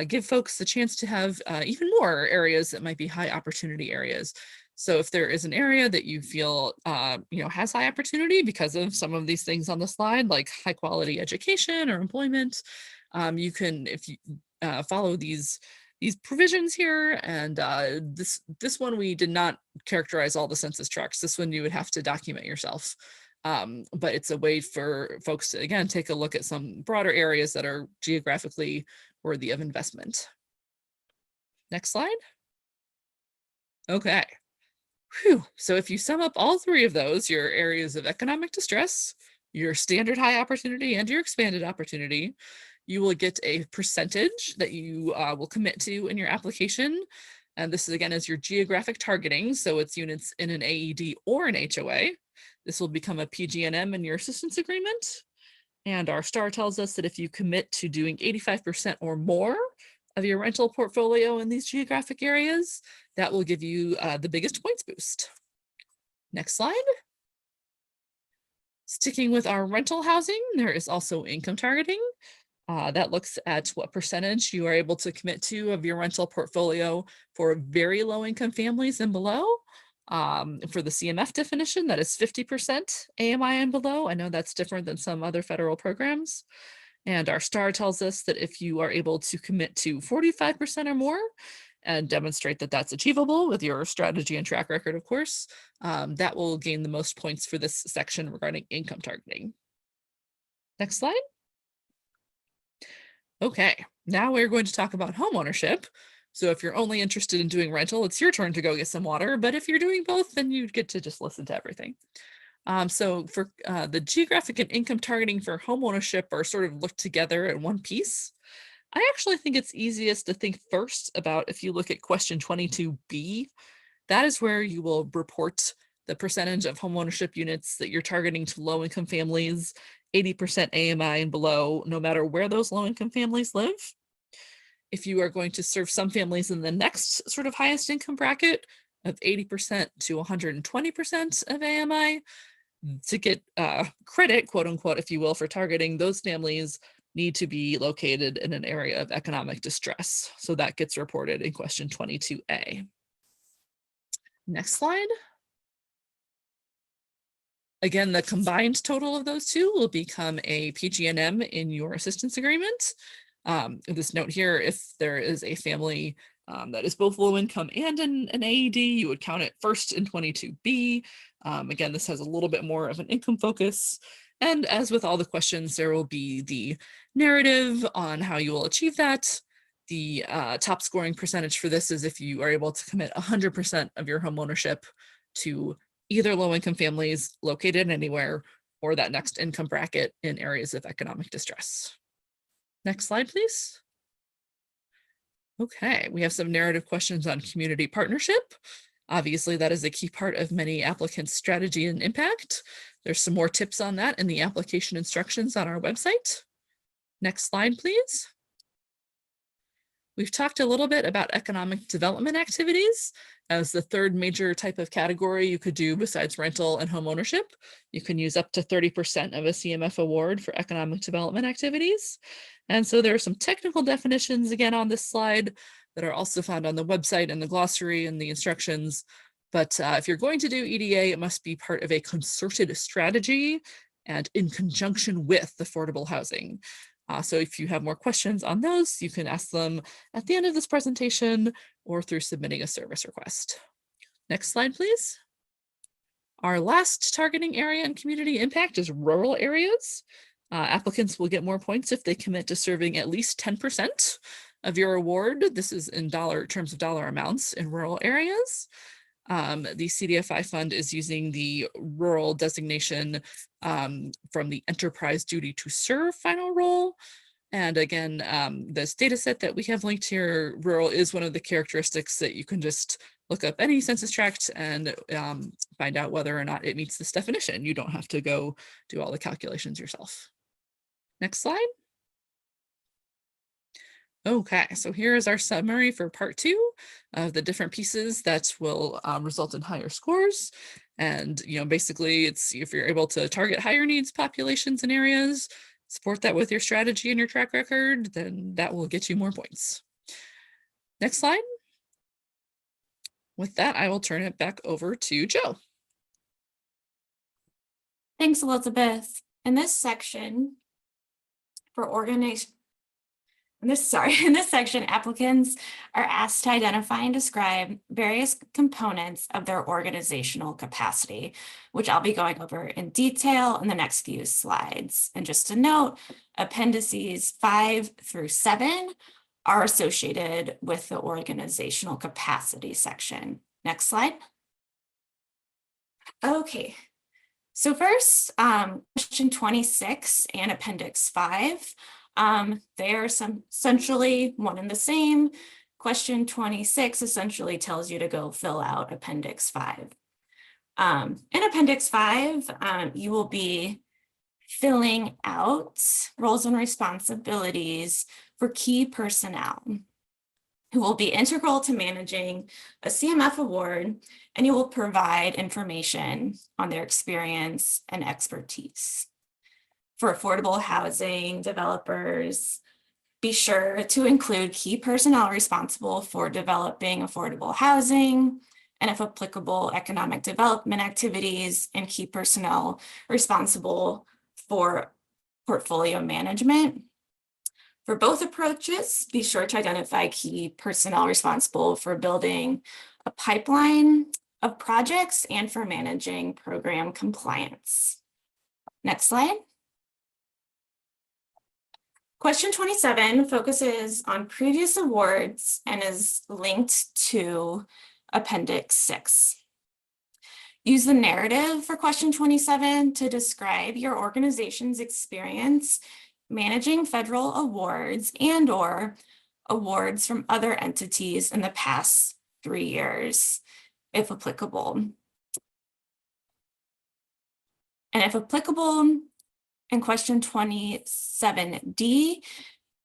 give folks the chance to have even more areas that might be high opportunity areas. So if there is an area that you feel has high opportunity because of some of these things on the slide, like high quality education or employment, you can, if you follow these provisions here, and this one we did not characterize all the census tracts. This one you would have to document yourself. But it's a way for folks to, again, take a look at some broader areas that are geographically worthy of investment. Next slide. Okay. Whew. So if you sum up all three of those, your areas of economic distress, your standard high opportunity, and your expanded opportunity, you will get a percentage that you will commit to in your application. And this is, again, as your geographic targeting. So it's units in an AED or an HOA. This will become a PG&M in your assistance agreement. And our STAR tells us that if you commit to doing 85% or more of your rental portfolio in these geographic areas, that will give you the biggest points boost. Next slide. Sticking with our rental housing, there is also income targeting. That looks at what percentage you are able to commit to of your rental portfolio for very low income families and below. For the CMF definition, that is 50% AMI and below. I know that's different than some other federal programs. And our STAR tells us that if you are able to commit to 45% or more and demonstrate that that's achievable with your strategy and track record, of course, that will gain the most points for this section regarding income targeting. Next slide. Okay, now we're going to talk about homeownership. So if you're only interested in doing rental, it's your turn to go get some water. But if you're doing both, then you get to just listen to everything. So for the geographic and income targeting for homeownership are sort of looked together in one piece. I actually think it's easiest to think first about if you look at question 22B, that is where you will report the percentage of homeownership units that you're targeting to low income families, 80% AMI and below, no matter where those low income families live. If you are going to serve some families in the next sort of highest income bracket of 80% to 120% of AMI, to get credit, quote unquote, if you will, for targeting those families need to be located in an area of economic distress. So that gets reported in question 22A. Next slide. Again, the combined total of those two will become a PG&M in your assistance agreement. This note here, if there is a family that is both low income and an AED, you would count it first in 22B. Again, this has a little bit more of an income focus. And as with all the questions, there will be the narrative on how you will achieve that. The top scoring percentage for this is if you are able to commit 100% of your home ownership to either low income families located anywhere or that next income bracket in areas of economic distress. Next slide, please. Okay, we have some narrative questions on community partnership. Obviously, that is a key part of many applicants' strategy and impact. There's some more tips on that in the application instructions on our website. Next slide, please. We've talked a little bit about economic development activities as the third major type of category you could do besides rental and home ownership. You can use up to 30% of a CMF award for economic development activities. And so there are some technical definitions again on this slide that are also found on the website and the glossary and the instructions. But if you're going to do EDA, it must be part of a concerted strategy and in conjunction with affordable housing. So if you have more questions on those, you can ask them at the end of this presentation or through submitting a service request. Next slide, please. Our last targeting area and community impact is rural areas. Applicants will get more points if they commit to serving at least 10% of your award. This is in terms of dollar amounts in rural areas. The CDFI fund is using the rural designation from the enterprise duty to serve final rule. And again, this data set that we have linked here, rural is one of the characteristics that you can just look up any census tract and find out whether or not it meets this definition. You don't have to go do all the calculations yourself. Next slide. Okay, so here is our summary for part 2 of the different pieces that will result in higher scores. And, basically it's if you're able to target higher needs populations and areas, support that with your strategy and your track record, then that will get you more points. Next slide. With that, I will turn it back over to Joe. Thanks, Elizabeth. In this section, in this section, applicants are asked to identify and describe various components of their organizational capacity, which I'll be going over in detail in the next few slides. And just to note, appendices 5 through 7 are associated with the organizational capacity section. Next slide. Okay. So first, question 26 and appendix 5. They are essentially one and the same. Question 26 essentially tells you to go fill out appendix 5. In appendix 5, you will be filling out roles and responsibilities for key personnel who will be integral to managing a CMF award, and you will provide information on their experience and expertise. For affordable housing developers, be sure to include key personnel responsible for developing affordable housing, and if applicable, economic development activities, and key personnel responsible for portfolio management. For both approaches, be sure to identify key personnel responsible for building a pipeline of projects and for managing program compliance. Next slide. Question 27 focuses on previous awards and is linked to Appendix 6. Use the narrative for question 27 to describe your organization's experience managing federal awards and/or awards from other entities in the past 3 years, if applicable. And if applicable, in question 27D,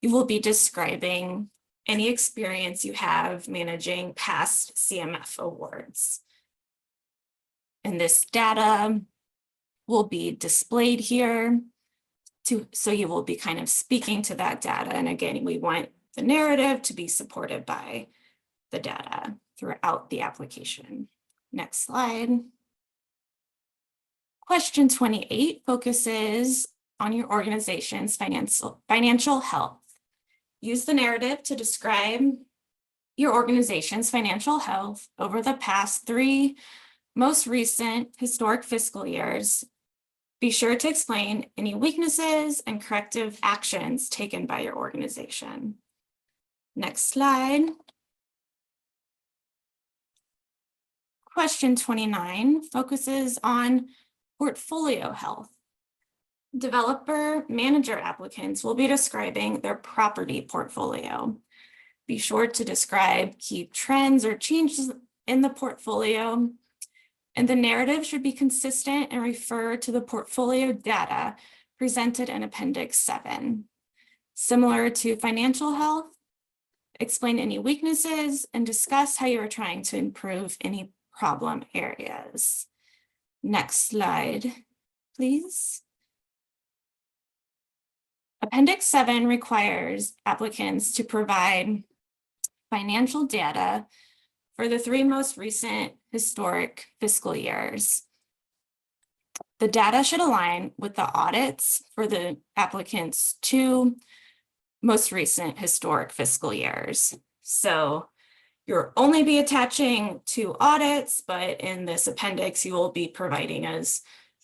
you will be describing any experience you have managing past CMF awards. And this data will be displayed here, so you will be kind of speaking to that data. And again, we want the narrative to be supported by the data throughout the application. Next slide. Question 28 focuses on your organization's financial health. Use the narrative to describe your organization's financial health over the past 3 most recent historic fiscal years. Be sure to explain any weaknesses and corrective actions taken by your organization. Next slide. Question 29 focuses on portfolio health. Developer manager applicants will be describing their property portfolio. Be sure to describe key trends or changes in the portfolio, and the narrative should be consistent and refer to the portfolio data presented in Appendix 7. Similar to financial health, explain any weaknesses, and discuss how you are trying to improve any problem areas. Next slide, please. Appendix 7 requires applicants to provide financial data for the 3 most recent historic fiscal years. The data should align with the audits for the applicants' 2 most recent historic fiscal years. So you'll only be attaching 2 audits, but in this appendix, you will be providing us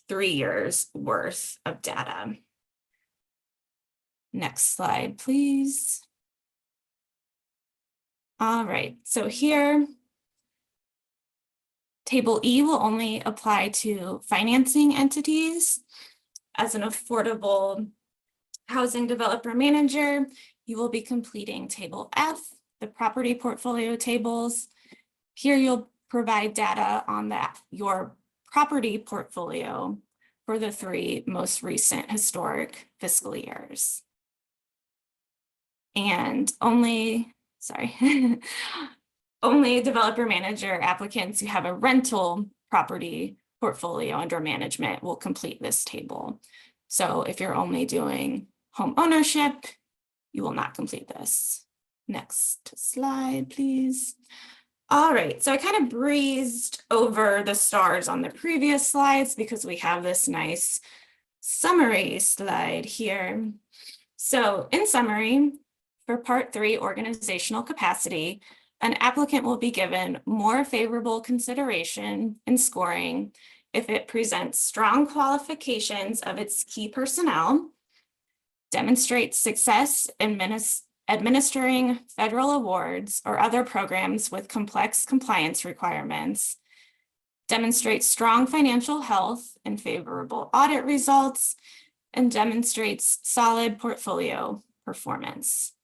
3 years worth of data. Next slide, please. All right, so here, Table E will only apply to financing entities. As an affordable housing developer manager, you will be completing Table F, the property portfolio tables. Here you'll provide data on your property portfolio for the 3 most recent historic fiscal years. And only developer manager applicants who have a rental property portfolio under management will complete this table. So if you're only doing home ownership, you will not complete this. Next slide, please. All right, so I kind of breezed over the stars on the previous slides because we have this nice summary slide here. So in summary, for Part 3, organizational capacity, an applicant will be given more favorable consideration in scoring if it presents strong qualifications of its key personnel, demonstrates success in administering federal awards or other programs with complex compliance requirements, demonstrates strong financial health and favorable audit results, and demonstrates solid portfolio performance.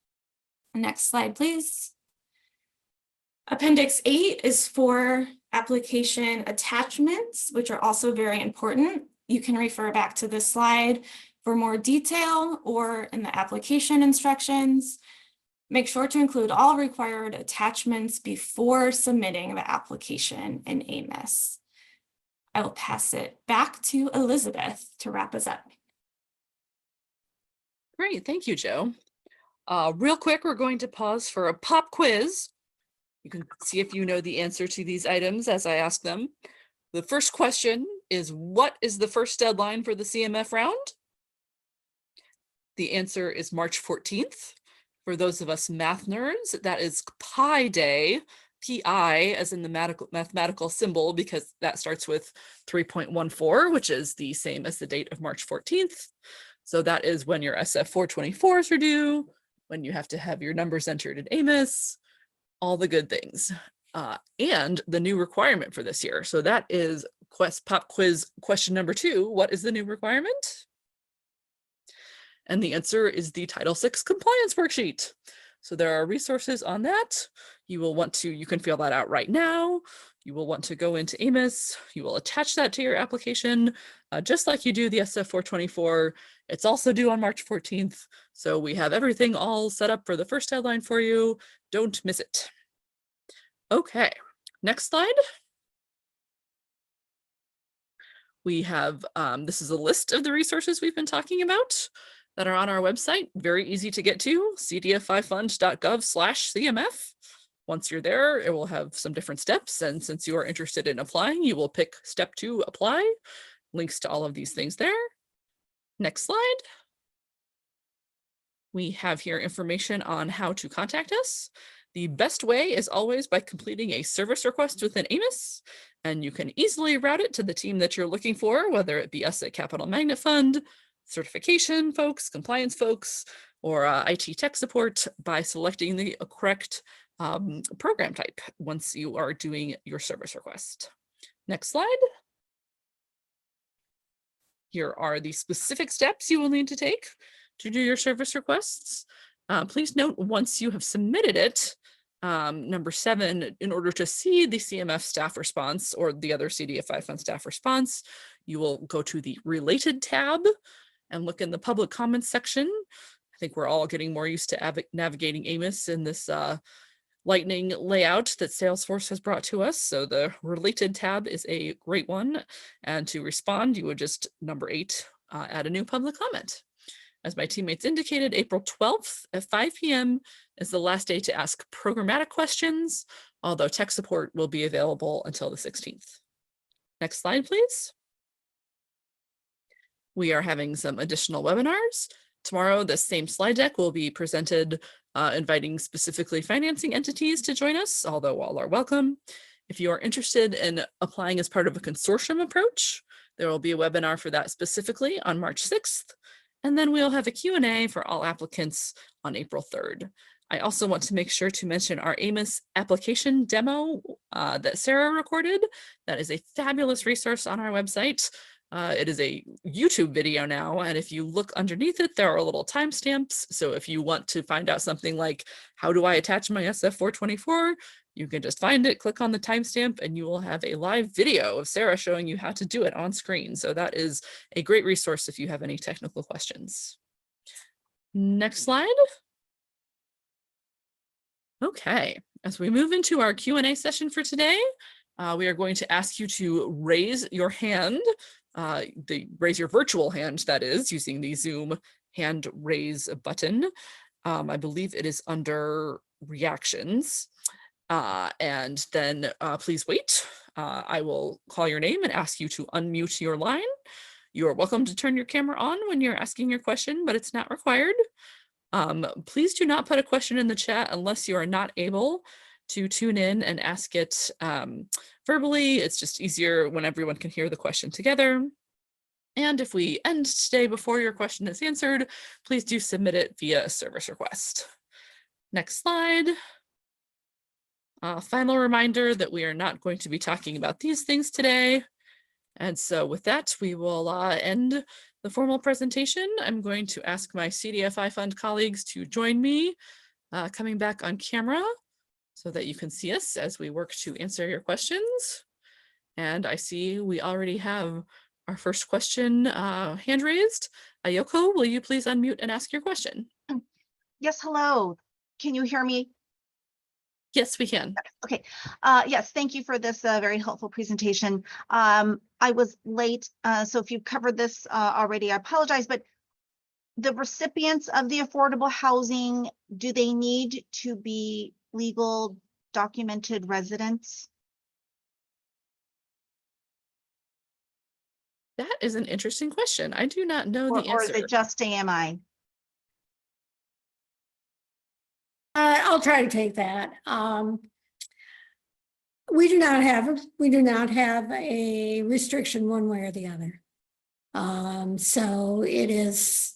Next slide, please. Appendix 8 is for application attachments, which are also very important. You can refer back to this slide for more detail or in the application instructions. Make sure to include all required attachments before submitting the application in AMIS. I will pass it back to Elizabeth to wrap us up. Great, thank you, Joe. Real quick, we're going to pause for a pop quiz. You can see if you know the answer to these items as I ask them. The first question is, what is the first deadline for the CMF round? The answer is March 14th. For those of us math nerds, that is Pi Day, PI as in the mathematical symbol, because that starts with 3.14, which is the same as the date of March 14th. So that is when your SF 424s are due, when you have to have your numbers entered in AMIS, all the good things. And the new requirement for this year. So that is pop quiz question number 2. What is the new requirement? And the answer is the Title VI compliance worksheet. So there are resources on that. You can fill that out right now. You will want to go into AMIS. You will attach that to your application, just like you do the SF 424. It's also due on March 14th. So we have everything all set up for the first deadline for you. Don't miss it. Okay, next slide. We have, this is a list of the resources we've been talking about that are on our website. Very easy to get to, cdfifund.gov/CMF. Once you're there, it will have some different steps. And since you are interested in applying, you will pick step 2, apply. Links to all of these things there. Next slide. We have here information on how to contact us. The best way is always by completing a service request within AMIS, and you can easily route it to the team that you're looking for, whether it be us at Capital Magnet Fund, certification folks, compliance folks, or IT tech support by selecting the correct program type once you are doing your service request. Next slide. Here are the specific steps you will need to take to do your service requests. Please note, once you have submitted it, number 7, in order to see the CMF staff response or the other CDFI Fund staff response, you will go to the Related tab and look in the public comments section. I think we're all getting more used to navigating Amos in this lightning layout that Salesforce has brought to us. So the related tab is a great one. And to respond, you would just number 8, add a new public comment. As my teammates indicated, April 12th at 5 p.m. is the last day to ask programmatic questions, although tech support will be available until the 16th. Next slide, please. We are having some additional webinars. Tomorrow, the same slide deck will be presented, inviting specifically financing entities to join us, although all are welcome. If you are interested in applying as part of a consortium approach, there will be a webinar for that specifically on March 6th. And then we'll have a Q&A for all applicants on April 3rd. I also want to make sure to mention our Amos application demo that Sarah recorded. That is a fabulous resource on our website. It is a YouTube video now, and if you look underneath it, there are little timestamps. So if you want to find out something like, how do I attach my SF424? You can just find it, click on the timestamp, and you will have a live video of Sarah showing you how to do it on screen. So that is a great resource if you have any technical questions. Next slide. Okay, as we move into our Q&A session for today, we are going to ask you to raise your hand, raise your virtual hand, that is, using the Zoom hand raise button. I believe it is under reactions. And then please wait. I will call your name and ask you to unmute your line. You are welcome to turn your camera on when you're asking your question, but it's not required. Please do not put a question in the chat unless you are not able to tune in and ask it verbally. It's just easier when everyone can hear the question together. And if we end today before your question is answered, please do submit it via a service request. Next slide. Final reminder that we are not going to be talking about these things today. And so with that, we will end the formal presentation. I'm going to ask my CDFI Fund colleagues to join me coming back on camera so that you can see us as we work to answer your questions. And I see we already have our first question hand raised. Ayoko, will you please unmute and ask your question? Yes, hello. Can you hear me? Yes, we can. Okay. Yes, thank you for this very helpful presentation. I was late, so if you've covered this already, I apologize, but the recipients of the affordable housing, do they need to be legal documented residents? That is an interesting question. I do not know the Or is answer. it just AMI? I'll try to take that. We do not have a restriction one way or the other. So it is,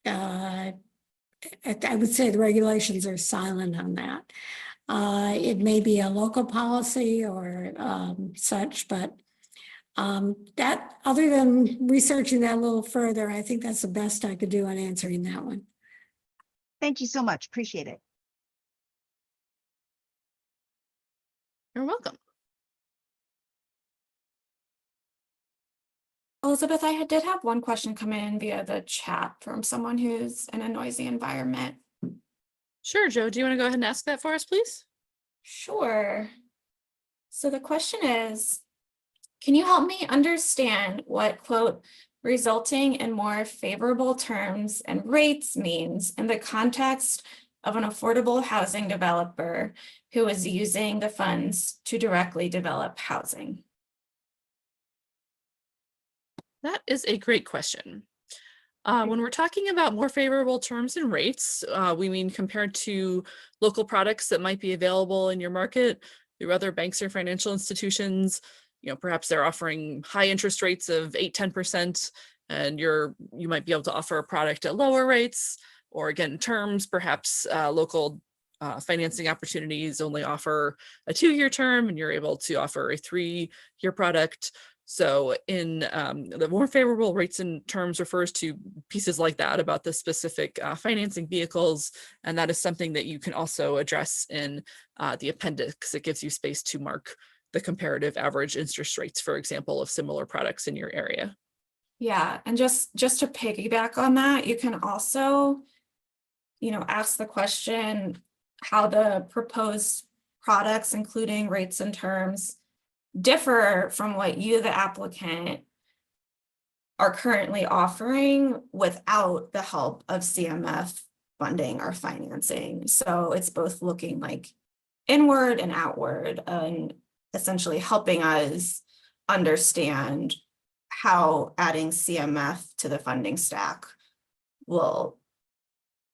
I would say the regulations are silent on that. It may be a local policy or such, but that, other than researching that a little further, I think that's the best I could do on answering that one. Thank you so much. Appreciate it. You're welcome. Elizabeth, I did have one question come in via the chat from someone who's in a noisy environment. Sure, Joe, do you want to go ahead and ask that for us, please? Sure. So the question is, can you help me understand what, quote, resulting in more favorable terms and rates means in the context of an affordable housing developer who is using the funds to directly develop housing? That is a great question. When we're talking about more favorable terms and rates, we mean compared to local products that might be available in your market through other banks or financial institutions. You know, perhaps they're offering high interest rates of 8–10%, and you might be able to offer a product at lower rates, or again, terms, perhaps local financing opportunities only offer a 2-year term and you're able to offer a 3-year product. So in the more favorable rates and terms refers to pieces like that about the specific financing vehicles. And that is something that you can also address in the appendix. It gives you space to mark the comparative average interest rates, for example, of similar products in your area. Yeah, and just to piggyback on that, you can also ask the question how the proposed products, including rates and terms, differ from what you, the applicant, are currently offering without the help of CMF funding or financing. So it's both looking like inward and outward, and essentially helping us understand how adding CMF to the funding stack will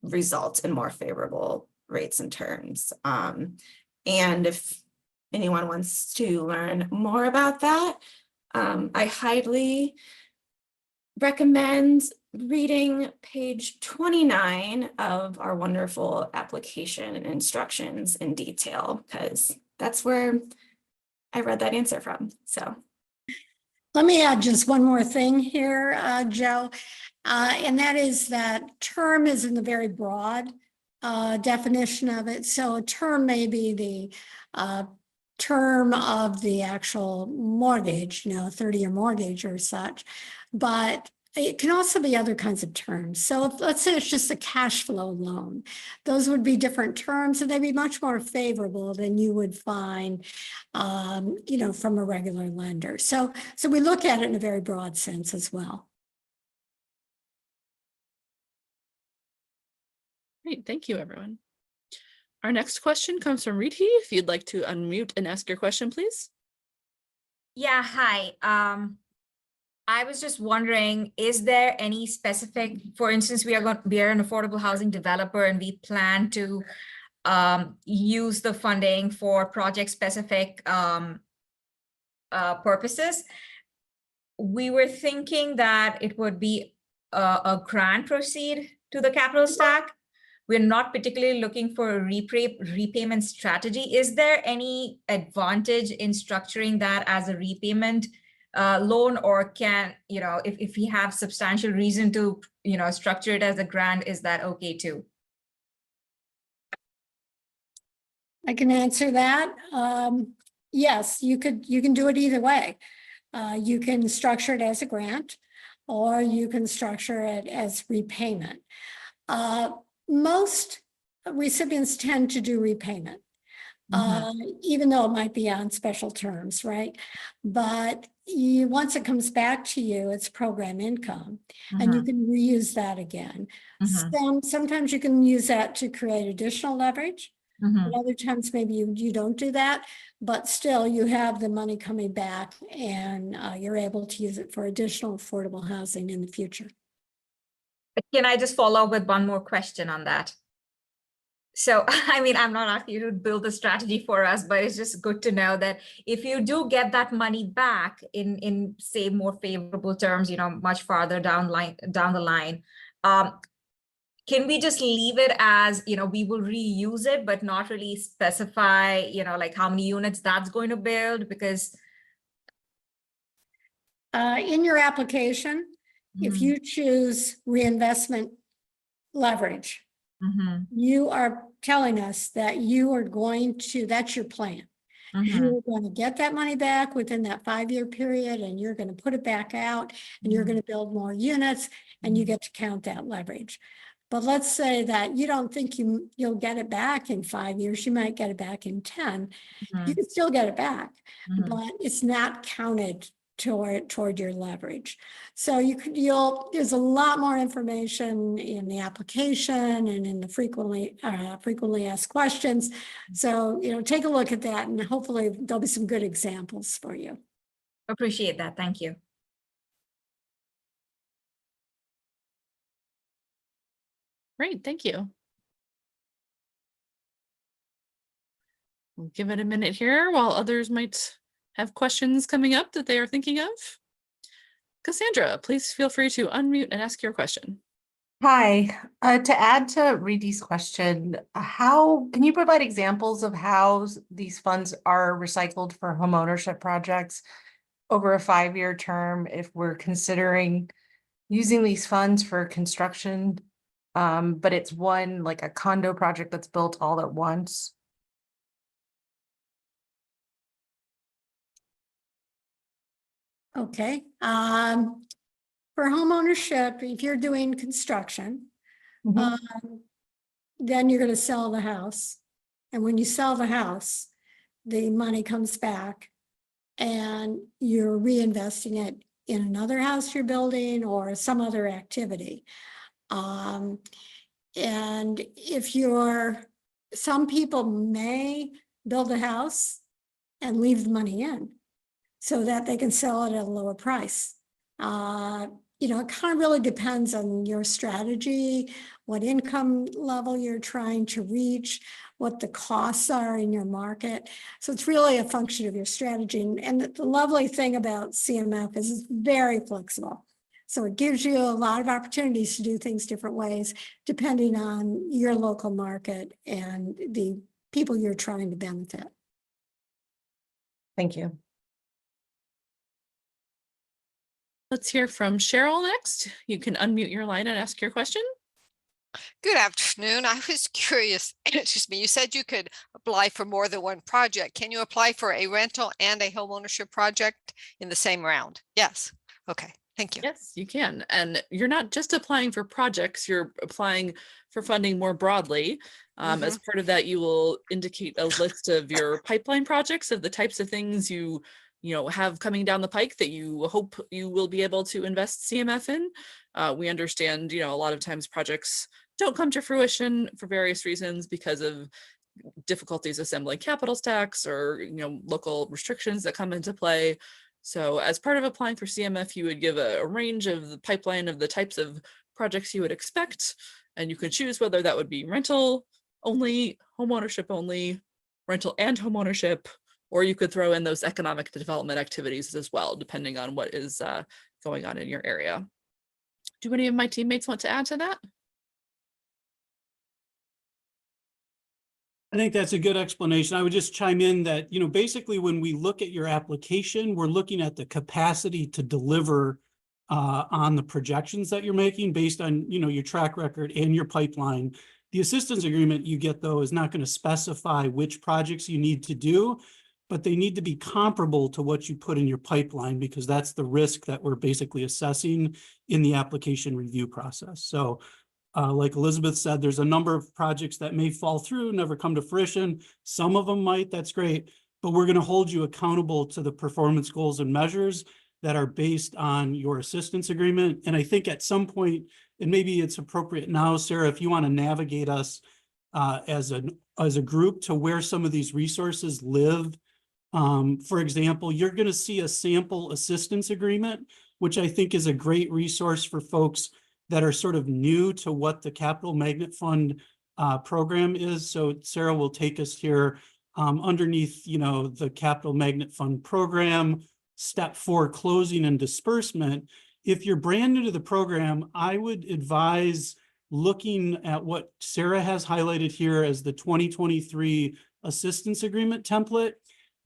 result in more favorable rates and terms. And if anyone wants to learn more about that, I highly recommend reading page 29 of our wonderful application and instructions in detail, because that's where I read that answer from. So Let me add just one more thing here, Joe, and that is that term is in the very broad definition of it. So a term may be the term of the actual mortgage, 30-year mortgage or such, but it can also be other kinds of terms. So let's say it's just a cash flow loan. Those would be different terms, and they'd be much more favorable than you would find, from a regular lender. So we look at it in a very broad sense as well. Great, thank you, everyone. Our next question comes from Riti. If you'd like to unmute and ask your question, please. Yeah, hi. I was just wondering, is there any specific, for instance, we are an affordable housing developer and we plan to use the funding for project specific purposes. We were thinking that it would be a grant proceed to the capital stack. We're not particularly looking for a repayment strategy. Is there any advantage in structuring that as a repayment loan, or can, if we have substantial reason to, structure it as a grant, is that okay too? I can answer that. Yes, you can do it either way. You can structure it as a grant, or you can structure it as repayment. Most recipients tend to do repayment, even though it might be on special terms, right? But once it comes back to you, it's program income, and you can reuse that again. Sometimes you can use that to create additional leverage. And other times maybe you don't do that, but still you have the money coming back, and you're able to use it for additional affordable housing in the future. Can I just follow up with one more question on that? So, I mean, I'm not asking you to build a strategy for us, but it's just good to know that if you do get that money back in say more favorable terms, much farther down the line, can we just leave it as, we will reuse it, but not really specify, like how many units that's going to build? Because in your application, if you choose reinvestment leverage, you are telling us that you are going to, that's your plan. You're going to get that money back within that 5-year period, and you're going to put it back out, and you're going to build more units, and you get to count that leverage. But let's say that you don't think you'll get it back in 5 years. You might get it back in 10. You can still get it back, but it's not counted toward your leverage. So there's a lot more information in the application and in the frequently asked questions. So, take a look at that, and hopefully there'll be some good examples for you. Appreciate that. Thank you. Great, thank you. We'll give it a minute here while others might have questions coming up that they are thinking of. Cassandra, please feel free to unmute and ask your question. Hi, to add to Riti's question, how can you provide examples of how these funds are recycled for homeownership projects over a 5-year term if we're considering using these funds for construction, but it's one like a condo project that's built all at once? Okay. For homeownership, if you're doing construction, then you're gonna sell the house. And when you sell the house, the money comes back and you're reinvesting it in another house you're building or some other activity. And if some people may build a house and leave the money in so that they can sell it at a lower price. It kind of really depends on your strategy, what income level you're trying to reach, what the costs are in your market. So it's really a function of your strategy. And the lovely thing about CMF is it's very flexible. So it gives you a lot of opportunities to do things different ways, depending on your local market and the people you're trying to benefit. Thank you. Let's hear from Cheryl next. You can unmute your line and ask your question. Good afternoon. I was curious, excuse me, you said you could apply for more than one project. Can you apply for a rental and a home ownership project in the same round? Yes. Okay. Thank you. Yes, you can. And you're not just applying for projects, you're applying for funding more broadly. As part of that, you will indicate a list of your pipeline projects of the types of things you have coming down the pike that you hope you will be able to invest CMF in. We understand, a lot of times projects don't come to fruition for various reasons because of difficulties assembling capital stacks or, local restrictions that come into play. So as part of applying for CMF, you would give a range of the pipeline of the types of projects you would expect, and you could choose whether that would be rental only, homeownership only, rental and homeownership, or you could throw in those economic development activities as well, depending on what is going on in your area. Do any of my teammates want to add to that? I think that's a good explanation. I would just chime in that, basically when we look at your application, we're looking at the capacity to deliver on the projections that you're making based on, your track record and your pipeline. The assistance agreement you get, though, is not going to specify which projects you need to do, but they need to be comparable to what you put in your pipeline, because that's the risk that we're basically assessing in the application review process. So like Elizabeth said, there's a number of projects that may fall through, never come to fruition. Some of them might, that's great, but we're going to hold you accountable to the performance goals and measures that are based on your assistance agreement. And I think at some point, and maybe it's appropriate now, Sarah, if you want to navigate us as a group to where some of these resources live. For example, you're going to see a sample assistance agreement, which I think is a great resource for folks that are sort of new to what the Capital Magnet Fund program is. So Sarah will take us here underneath, the Capital Magnet Fund program, step 4, closing and disbursement. If you're brand new to the program, I would advise looking at what Sarah has highlighted here as the 2023 assistance agreement template.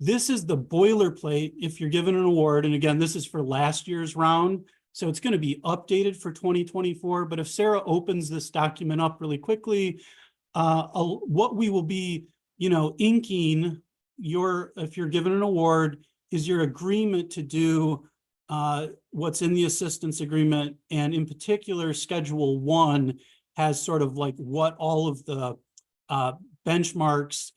This is the boilerplate if you're given an award. And again, this is for last year's round. So it's going to be updated for 2024. But if Sarah opens this document up really quickly, what we will be, inking if you're given an award is your agreement to do what's in the assistance agreement. And in particular, Schedule 1 has sort of like what all of the benchmarks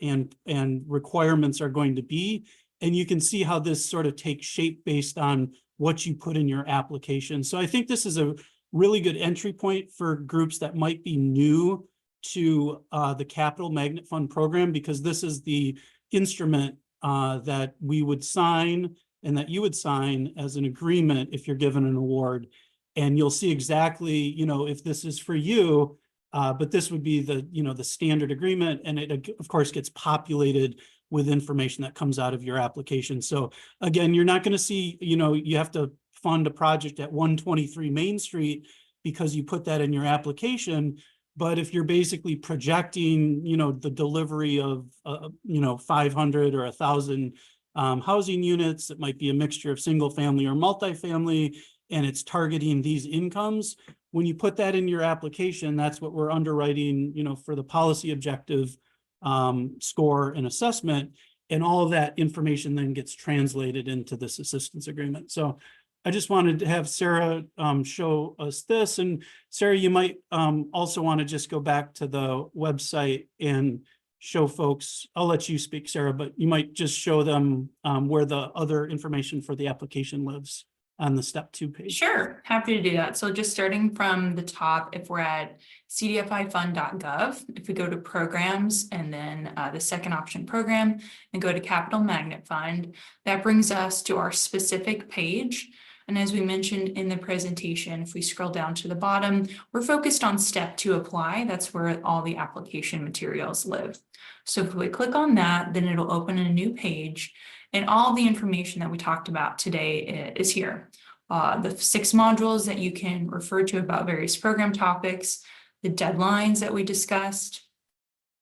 and requirements are going to be. And you can see how this sort of takes shape based on what you put in your application. So I think this is a really good entry point for groups that might be new to the Capital Magnet Fund program, because this is the instrument that we would sign and that you would sign as an agreement if you're given an award. And you'll see exactly, if this is for you, but this would be the standard agreement, and it of course gets populated with information that comes out of your application. So again, you're not going to see, you have to fund a project at 123 Main Street because you put that in your application. But if you're basically projecting, the delivery of, 500 or 1,000 housing units, it might be a mixture of single family or multifamily, and it's targeting these incomes. When you put that in your application, that's what we're underwriting, for the policy objective score and assessment, and all of that information then gets translated into this assistance agreement. So I just wanted to have Sarah show us this, and Sarah, you might also want to just go back to the website and show folks, I'll let you speak, Sarah, but you might just show them where the other information for the application lives on the step 2 page. Sure, happy to do that. So just starting from the top, if we're at cdfifund.gov, if we go to programs and then the second option program and go to Capital Magnet Fund, that brings us to our specific page. And as we mentioned in the presentation, if we scroll down to the bottom, we're focused on step 2 apply. That's where all the application materials live. So if we click on that, then it'll open a new page. And all the information that we talked about today is here. The 6 modules that you can refer to about various program topics, the deadlines that we discussed.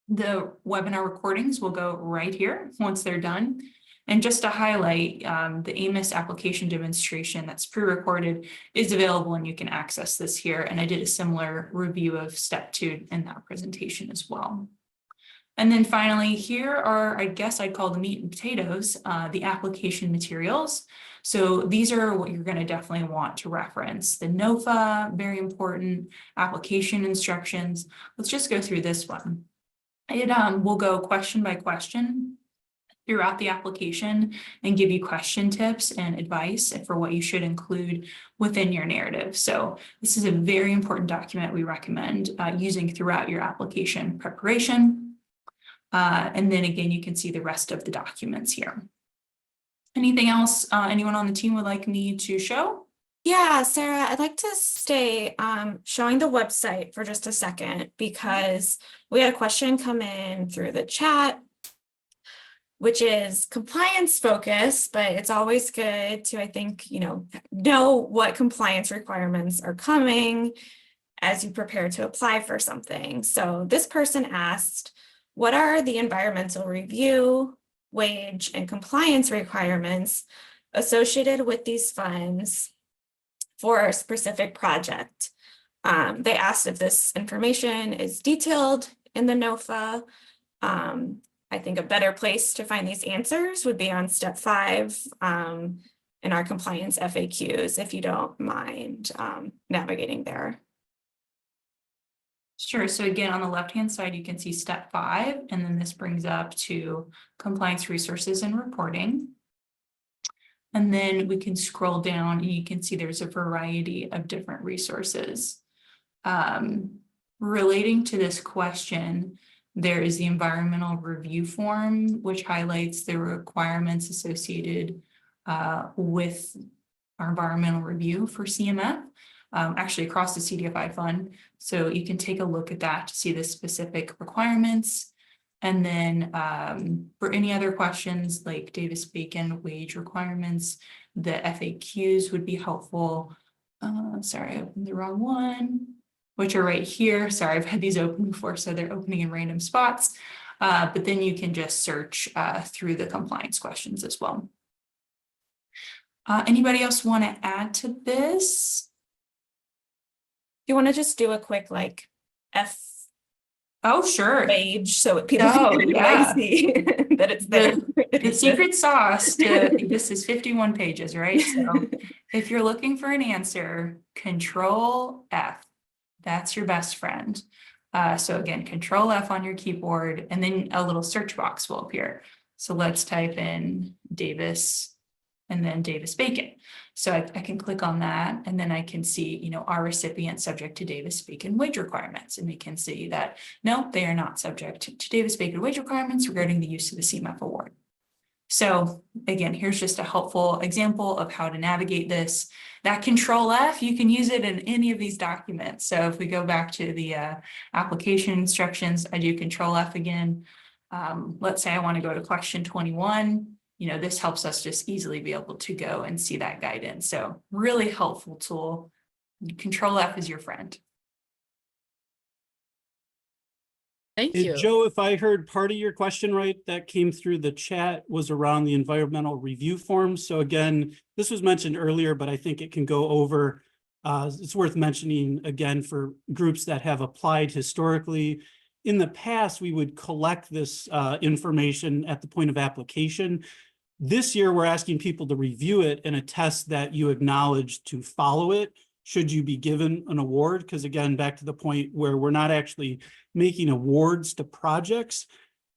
The webinar recordings will go right here once they're done. And just to highlight, the AMIS application demonstration that's pre-recorded is available and you can access this here. And I did a similar review of step 2 in that presentation as well. And then finally, here are, I guess I'd call the meat and potatoes, the application materials. So these are what you're going to definitely want to reference. The NOFA, very important, application instructions. Let's just go through this one. It will go question by question throughout the application and give you question tips and advice for what you should include within your narrative. So this is a very important document we recommend using throughout your application preparation. And then again, you can see the rest of the documents here. Anything else anyone on the team would like me to show? Yeah, Sarah, I'd like to stay showing the website for just a second because we had a question come in through the chat, which is compliance focused, but it's always good to, I think, know what compliance requirements are coming as you prepare to apply for something. So this person asked, what are the environmental review, wage, and compliance requirements associated with these funds for a specific project? They asked if this information is detailed in the NOFA. I think a better place to find these answers would be on step 5 in our compliance FAQs, if you don't mind navigating there. Sure. So again, on the left-hand side, you can see step 5, and then this brings up to compliance resources and reporting. And then we can scroll down and you can see there's a variety of different resources. Relating to this question, there is the environmental review form, which highlights the requirements associated with our environmental review for CMF. Actually across the CDFI fund. So you can take a look at that to see the specific requirements. And then for any other questions like Davis-Bacon wage requirements, the FAQs would be helpful. Sorry, I opened the wrong one, which are right here. Sorry, I've had these open before, so they're opening in random spots. But then you can just search through the compliance questions as well. Anybody else want to add to this? You want to just do a quick F Oh, sure. page so people Oh, can yeah. see that it's there. The secret sauce to this is 51 pages, right? So if you're looking for an answer, Control F, that's your best friend. So again, Control F on your keyboard, and then a little search box will appear. So let's type in Davis and then Davis-Bacon. So I can click on that, and then I can see, our recipient subject to Davis-Bacon wage requirements. And we can see that, no, they are not subject to Davis-Bacon wage requirements regarding the use of the CMF award. So again, here's just a helpful example of how to navigate this. That Control F, you can use it in any of these documents. So if we go back to the application instructions, I do Control F again. Let's say I want to go to question 21. This helps us just easily be able to go and see that guidance. So really helpful tool. Control F is your friend. Thank Hey, you. Joe, if I heard part of your question right, that came through the chat was around the environmental review forms. So again, this was mentioned earlier, but I think it can go over. It's worth mentioning again for groups that have applied historically. In the past, we would collect this information at the point of application. This year, we're asking people to review it and attest that you acknowledge to follow it should you be given an award. Because again, back to the point where we're not actually making awards to projects.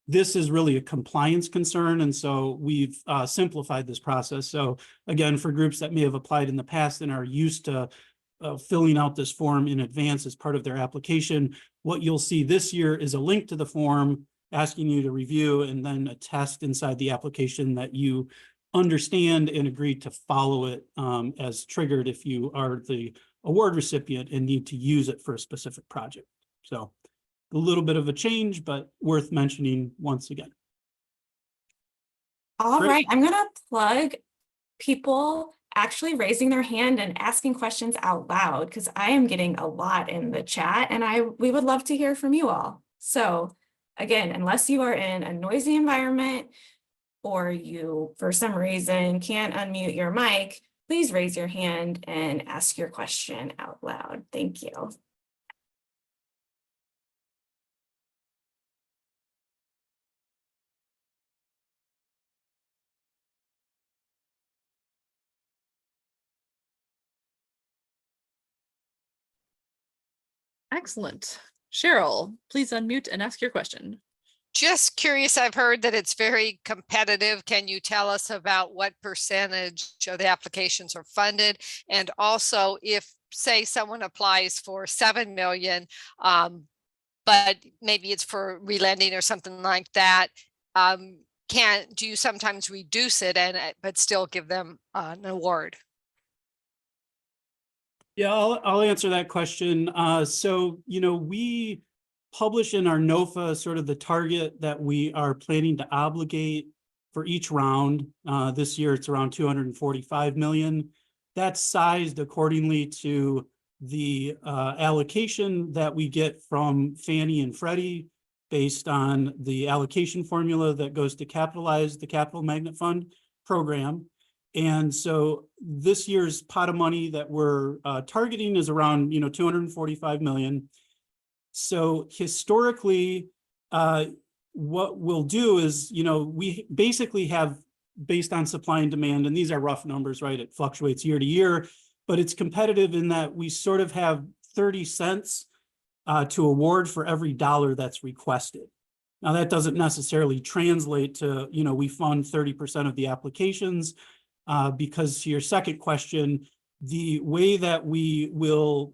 This is really a compliance concern. And so we've simplified this process. So again, for groups that may have applied in the past and are used to filling out this form in advance as part of their application, what you'll see this year is a link to the form asking you to review and then attest inside the application that you understand and agree to follow it as triggered if you are the award recipient and need to use it for a specific project. So a little bit of a change, but worth mentioning once again. All Great. right, I'm gonna plug people actually raising their hand and asking questions out loud, because I am getting a lot in the chat and we would love to hear from you all. So again, unless you are in a noisy environment or you, for some reason, can't unmute your mic, please raise your hand and ask your question out loud. Thank you. Excellent. Cheryl, please unmute and ask your question. Just curious, I've heard that it's very competitive. Can you tell us about what percentage of the applications are funded? And also if, say, someone applies for 7 million, but maybe it's for relending or something like that, do you sometimes reduce it but still give them an award? Yeah, I'll answer that question. So, we publish in our NOFA sort of the target that we are planning to obligate for each round. This year, it's around 245 million. That's sized accordingly to the allocation that we get from Fannie and Freddie based on the allocation formula that goes to capitalize the Capital Magnet Fund program. And so this year's pot of money that we're targeting is around, 245 million. So historically, what we'll do is, we basically have, based on supply and demand, and these are rough numbers, right? It fluctuates year to year, but it's competitive in that we sort of have 30 cents to award for every dollar that's requested. Now, that doesn't necessarily translate to, we fund 30% of the applications. Because to your second question, the way that we will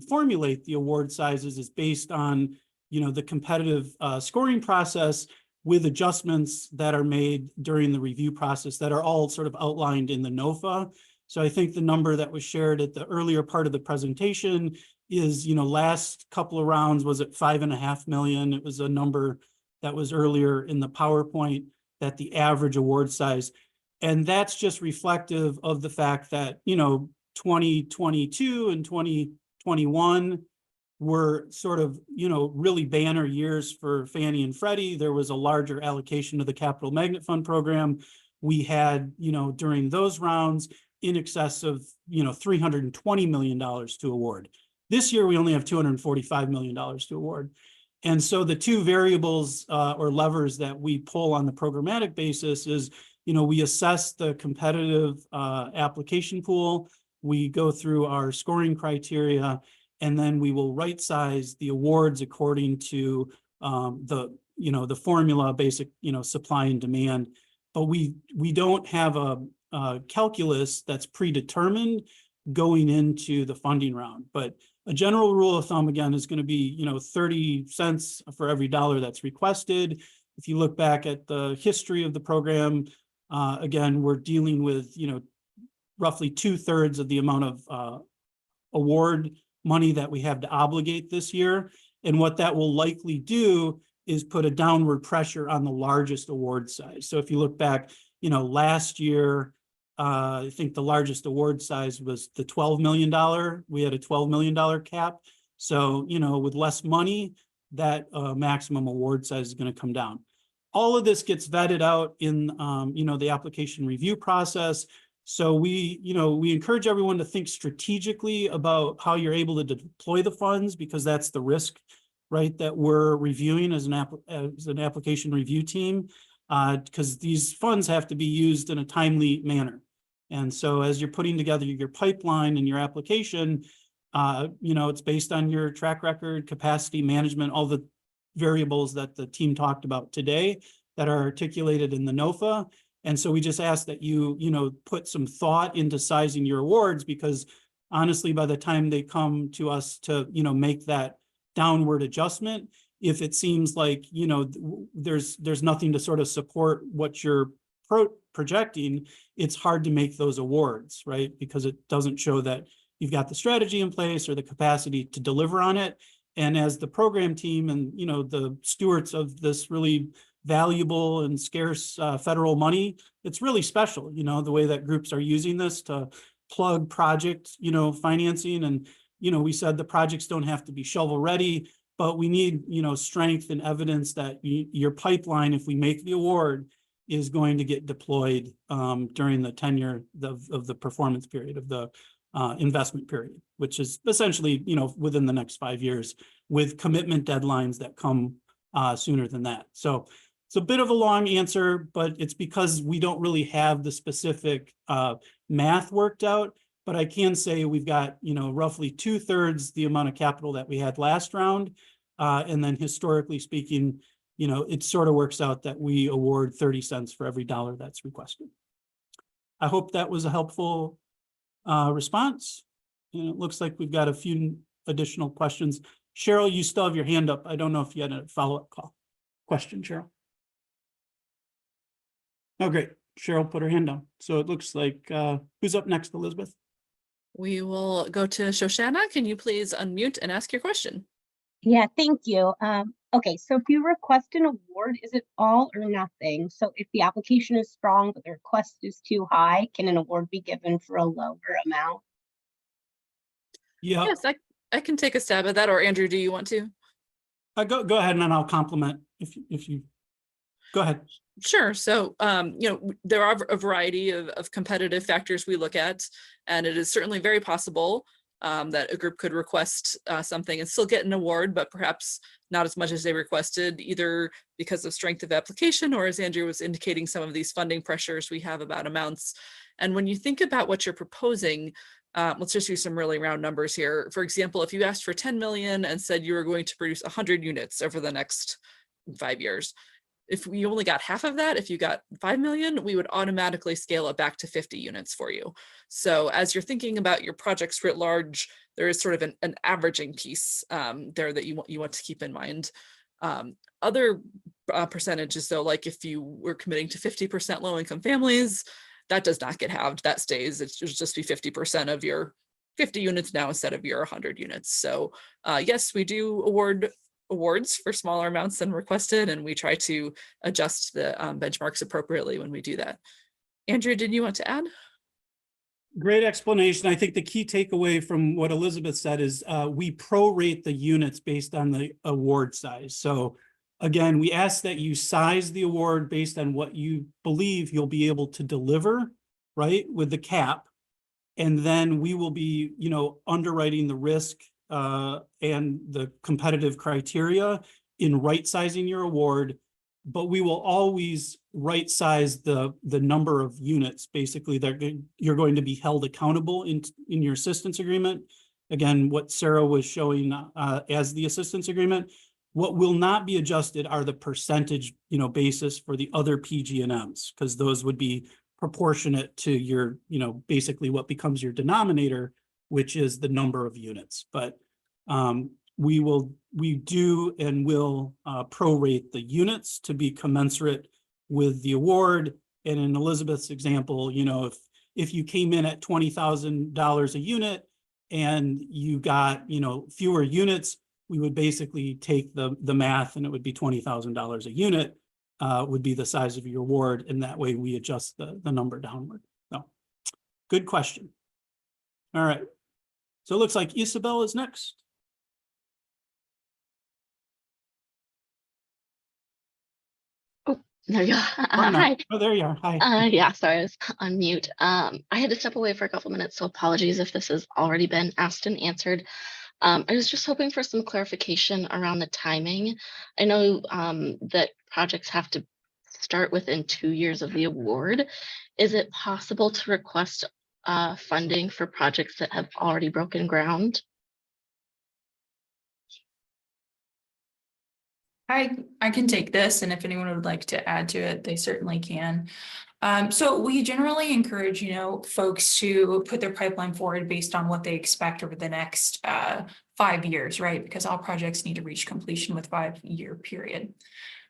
formulate the award sizes is based on, the competitive scoring process with adjustments that are made during the review process that are all sort of outlined in the NOFA. So I think the number that was shared at the earlier part of the presentation is, last couple of rounds was at 5.5 million. It was a number that was earlier in the PowerPoint that the average award size. And that's just reflective of the fact that, 2022 and 2021 were sort of, really banner years for Fannie and Freddie. There was a larger allocation to the Capital Magnet Fund program. We had, during those rounds in excess of, $320 million to award. This year, we only have $245 million to award. And so the two variables or levers that we pull on the programmatic basis is, we assess the competitive application pool, we go through our scoring criteria, and then we will right size the awards according to the formula, basic, supply and demand. But we don't have a calculus that's predetermined going into the funding round. But a general rule of thumb, again, is going to be, 30 cents for every dollar that's requested. If you look back at the history of the program, again, we're dealing with, roughly 2/3 of the amount of award money that we have to obligate this year. And what that will likely do is put a downward pressure on the largest award size. So if you look back, last year, I think the largest award size was the $12 million. We had a $12 million cap. So, with less money, that maximum award size is going to come down. All of this gets vetted out in, the application review process. So we encourage everyone to think strategically about how you're able to deploy the funds, because that's the risk, right, that we're reviewing as an application review team. because these funds have to be used in a timely manner. And so as you're putting together your pipeline and your application, you know, it's based on your track record, capacity management, all the variables that the team talked about today that are articulated in the NOFA. And so we just ask that you know, put some thought into sizing your awards, because honestly, by the time they come to us to, you know, make that downward adjustment, if it seems like, you know, there's nothing to sort of support what you're projecting, it's hard to make those awards, right? Because it doesn't show that you've got the strategy in place or the capacity to deliver on it. And as the program team and, you know, the stewards of this really valuable and scarce federal money, it's really special, you know, the way that groups are using this to plug project, you know, financing. And, you know, we said the projects don't have to be shovel ready, but we need, you know, strength and evidence that your pipeline, if we make the award, is going to get deployed during the tenure of the performance period of the investment period, which is essentially, you know, within the next 5 years, with commitment deadlines that come sooner than that. So it's a bit of a long answer, but it's because we don't really have the specific math worked out. But I can say we've got, you know, roughly 2/3 the amount of capital that we had last round. And then historically speaking, you know, it sort of works out that we award 30 cents for every dollar that's requested. I hope that was a helpful response. And it looks like we've got a few additional questions. Cheryl, you still have your hand up. I don't know if you had a follow-up question, Cheryl. Oh, great. Cheryl put her hand down. So it looks like, who's up next, Elizabeth? We will go to Shoshana. Can you please unmute and ask your question? Yeah, thank you. Okay, so if you request an award, is it all or nothing? So if the application is strong, but the request is too high, can an award be given for a lower amount? Yeah, Yes, I can take a stab at that. Or Andrew, do you want to? go ahead and then I'll compliment if you go ahead. Sure. So, you know, there are a variety of competitive factors we look at, and it is certainly very possible that a group could request something and still get an award, but perhaps not as much as they requested, either because of strength of application or, as Andrew was indicating, some of these funding pressures we have about amounts. And when you think about what you're proposing, let's just use some really round numbers here. For example, if you asked for 10 million and said you were going to produce 100 units over the next 5 years, if we only got half of that, if you got 5 million, we would automatically scale it back to 50 units for you. So as you're thinking about your projects writ large, there is sort of an averaging piece there that you want to keep in mind. Other percentages, though, like if you were committing to 50% low-income families, that does not get halved. That stays. It's just be 50% of your 50 units now instead of your 100 units. So yes, we do award awards for smaller amounts than requested, and we try to adjust the benchmarks appropriately when we do that. Andrew, did you want to add? Great explanation. I think the key takeaway from what Elizabeth said is we prorate the units based on the award size. So again, we ask that you size the award based on what you believe you'll be able to deliver, right, with the cap. And then we will be, you know, underwriting the risk and the competitive criteria in right sizing your award, but we will always right size the number of units basically that you're going to be held accountable in your assistance agreement. Again, what Sarah was showing as the assistance agreement, what will not be adjusted are the percentage, you know, basis for the other PG&Ms, because those would be proportionate to your, you know, basically what becomes your denominator, which is the number of units. But we do and will prorate the units to be commensurate with the award. And in Elizabeth's example, you know, if you came in at $20,000 a unit and you got, you know, fewer units, we would basically take the math and it would be $20,000 a unit would be the size of your award. And that way we adjust the number downward. So good question. All right. So it looks like Isabel is next. There you go. Or not. Hi. Oh, there you are. Hi. Yeah, sorry, I was on mute. I had to step away for a couple minutes, so apologies if this has already been asked and answered. I was just hoping for some clarification around the timing. I know that projects have to start within 2 years of the award, is it possible to request funding for projects that have already broken ground? I can take this, and if anyone would like to add to it, they certainly can. So we generally encourage, folks to put their pipeline forward based on what they expect over the next 5 years, right? Because all projects need to reach completion with 5-year period.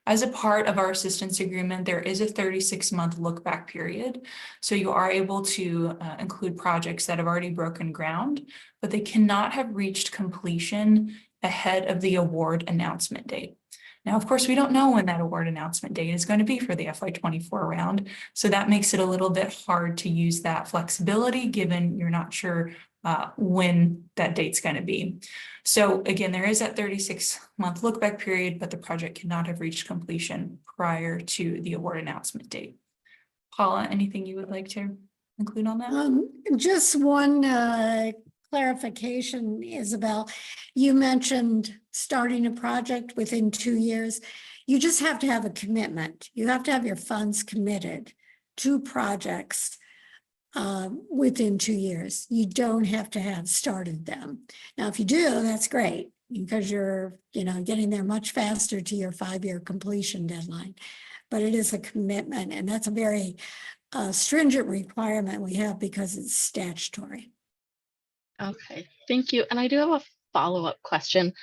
As a part of our assistance agreement, there is a 36-month look back period. So you are able to include projects that have already broken ground, but they cannot have reached completion ahead of the award announcement date. Now, of course, we don't know when that award announcement date is going to be for the FY24 round. So that makes it a little bit hard to use that flexibility given you're not sure when that date's going to be. So again, there is that 36-month look back period, but the project cannot have reached completion prior to the award announcement date. Paula, anything you would like to include on that? Just one clarification, Isabel. You mentioned starting a project within 2 years. You just have to have a commitment. You have to have your funds committed to projects within 2 years. You don't have to have started them. Now, if you do, that's great because you're, getting there much faster to your 5-year completion deadline. But it is a commitment, and that's a very stringent requirement we have because it's statutory. Okay, thank you. And I do have a follow-up question.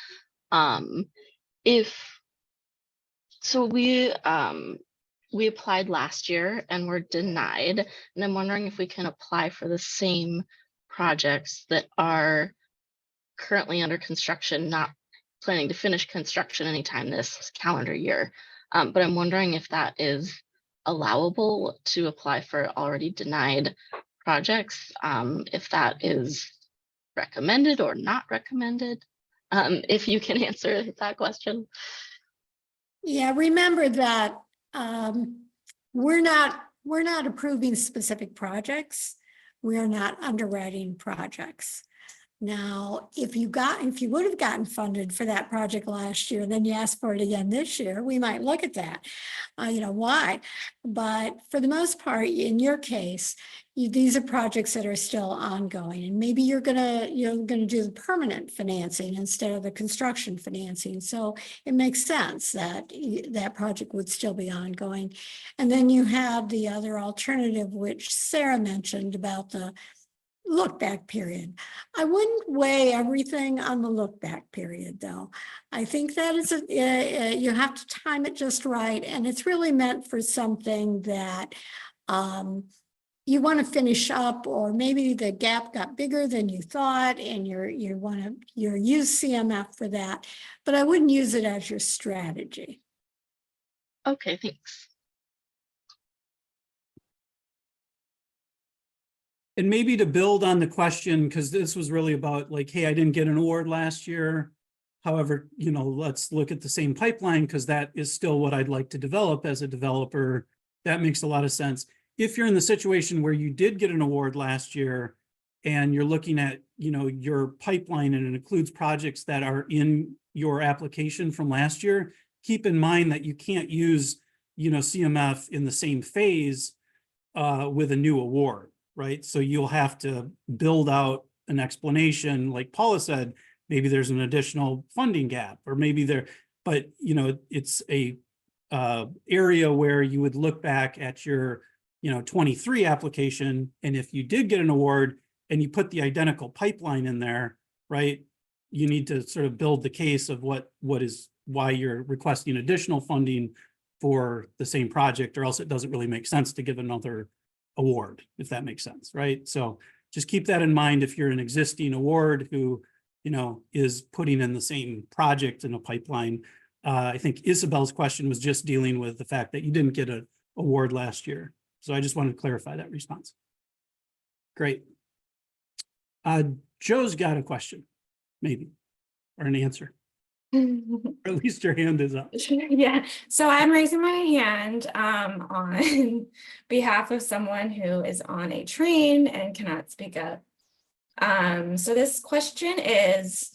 We applied last year and were denied, and I'm wondering if we can apply for the same projects that are currently under construction, not planning to finish construction anytime this calendar year. But I'm wondering if that is allowable to apply for already denied projects, if that is recommended or not recommended, if you can answer that question. Yeah, remember that we're not approving specific projects. We are not underwriting projects. Now, if you would have gotten funded for that project last year, and then you asked for it again this year, we might look at that, why. But for the most part, in your case, these are projects that are still ongoing, and maybe you're gonna do the permanent financing instead of the construction financing. So it makes sense that that project would still be ongoing. And then you have the other alternative, which Sarah mentioned about the look back period. I wouldn't weigh everything on the look back period, though. I think that is you have to time it just right, and it's really meant for something that you want to finish up, or maybe the gap got bigger than you thought, and you use CMF for that. But I wouldn't use it as your strategy. Okay, thanks. And maybe to build on the question, because this was really about like, hey, I didn't get an award last year. However, let's look at the same pipeline because that is still what I'd like to develop as a developer. That makes a lot of sense. If you're in the situation where you did get an award last year and you're looking at, your pipeline and it includes projects that are in your application from last year, keep in mind that you can't use, CMF in the same phase with a new award. Right? So you'll have to build out an explanation, like Paula said, maybe there's an additional funding gap, or maybe but it's a area where you would look back at your, 23 application. And if you did get an award and you put the identical pipeline in there, right, you need to sort of build the case of why you're requesting additional funding for the same project, or else it doesn't really make sense to give another award, if that makes sense, right? So just keep that in mind if you're an existing award who, is putting in the same project in a pipeline. I think Isabel's question was just dealing with the fact that you didn't get an award last year. So I just wanted to clarify that response. Great. Joe's got a question, maybe, or an answer. Or at least your hand is up. Yeah, so I'm raising my hand on behalf of someone who is on a train and cannot speak up. So this question is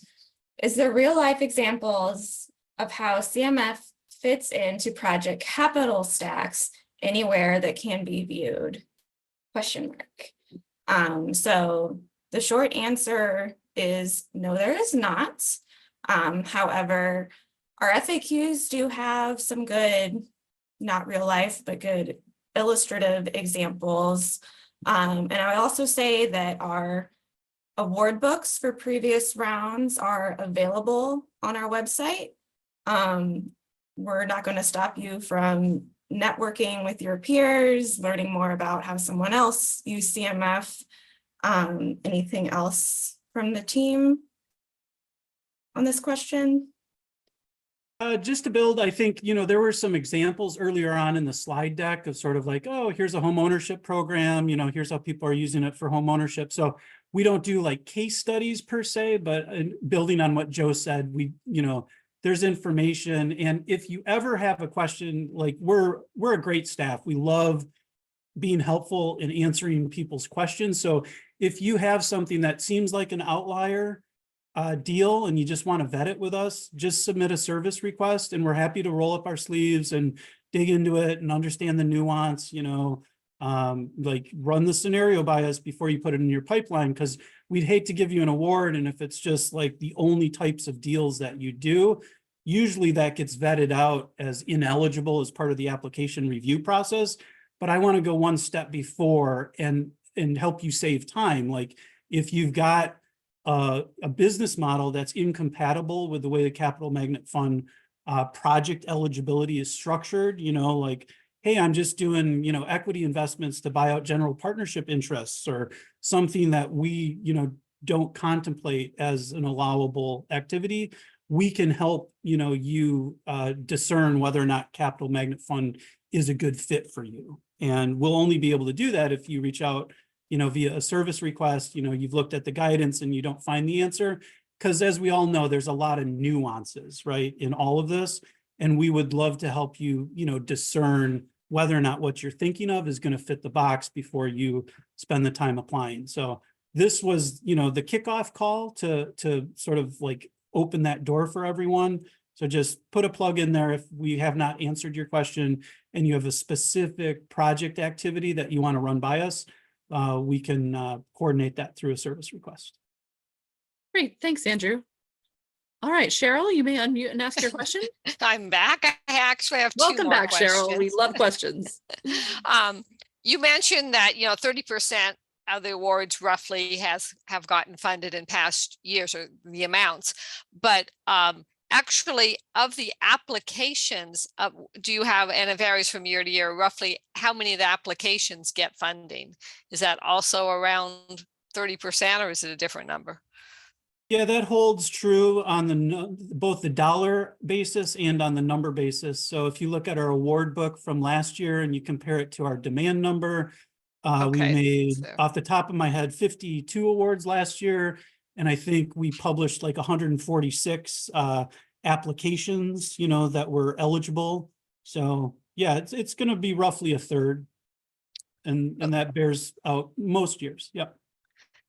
there real life examples of how CMF fits into project capital stacks anywhere that can be viewed? Question mark. So the short answer is no, there is not. However, our FAQs do have some good, not real life, but good illustrative examples. And I would also say that our award books for previous rounds are available on our website. We're not going to stop you from networking with your peers, learning more about how someone else used CMF. Anything else from the team on this question? Just to build, I think, there were some examples earlier on in the slide deck of sort of like, oh, here's a home ownership program, here's how people are using it for home ownership. So we don't do like case studies per se, but building on what Joe said, there's information. And if you ever have a question, like we're a great staff. We love being helpful in answering people's questions. So if you have something that seems like an outlier deal and you just want to vet it with us, just submit a service request and we're happy to roll up our sleeves and dig into it and understand the nuance, like run the scenario by us before you put it in your pipeline, because we'd hate to give you an award. And if it's just like the only types of deals that you do, usually that gets vetted out as ineligible as part of the application review process. But I want to go one step before and help you save time. Like if you've got a business model that's incompatible with the way the Capital Magnet Fund project eligibility is structured, like, hey, I'm just doing, equity investments to buy out general partnership interests or something that we, don't contemplate as an allowable activity, we can help, you discern whether or not Capital Magnet Fund is a good fit for you. And we'll only be able to do that if you reach out, via a service request, you've looked at the guidance and you don't find the answer. Because as we all know, there's a lot of nuances, right, in all of this. And we would love to help you, discern whether or not what you're thinking of is going to fit the box before you spend the time applying. So this was, the kickoff call to sort of like open that door for everyone. So just put a plug in there if we have not answered your question and you have a specific project activity that you want to run by us. We can coordinate that through a service request. Great, thanks, Andrew. All right, Cheryl, you may unmute and ask your question. I'm back. I actually have two Welcome more back, Cheryl. We questions. love questions. You mentioned that 30% of the awards roughly have gotten funded in past years, or the amounts, but actually of the applications, do you have, and it varies from year to year, roughly how many of the applications get funding? Is that also around 30% or is it a different number? Yeah, that holds true on both the dollar basis and on the number basis. So if you look at our award book from last year and you compare it to our demand number, we made, off the top of my head, 52 awards last year. And I think we published like 146 applications, that were eligible. So yeah, it's going to be roughly a third. And that bears out most years. Yep.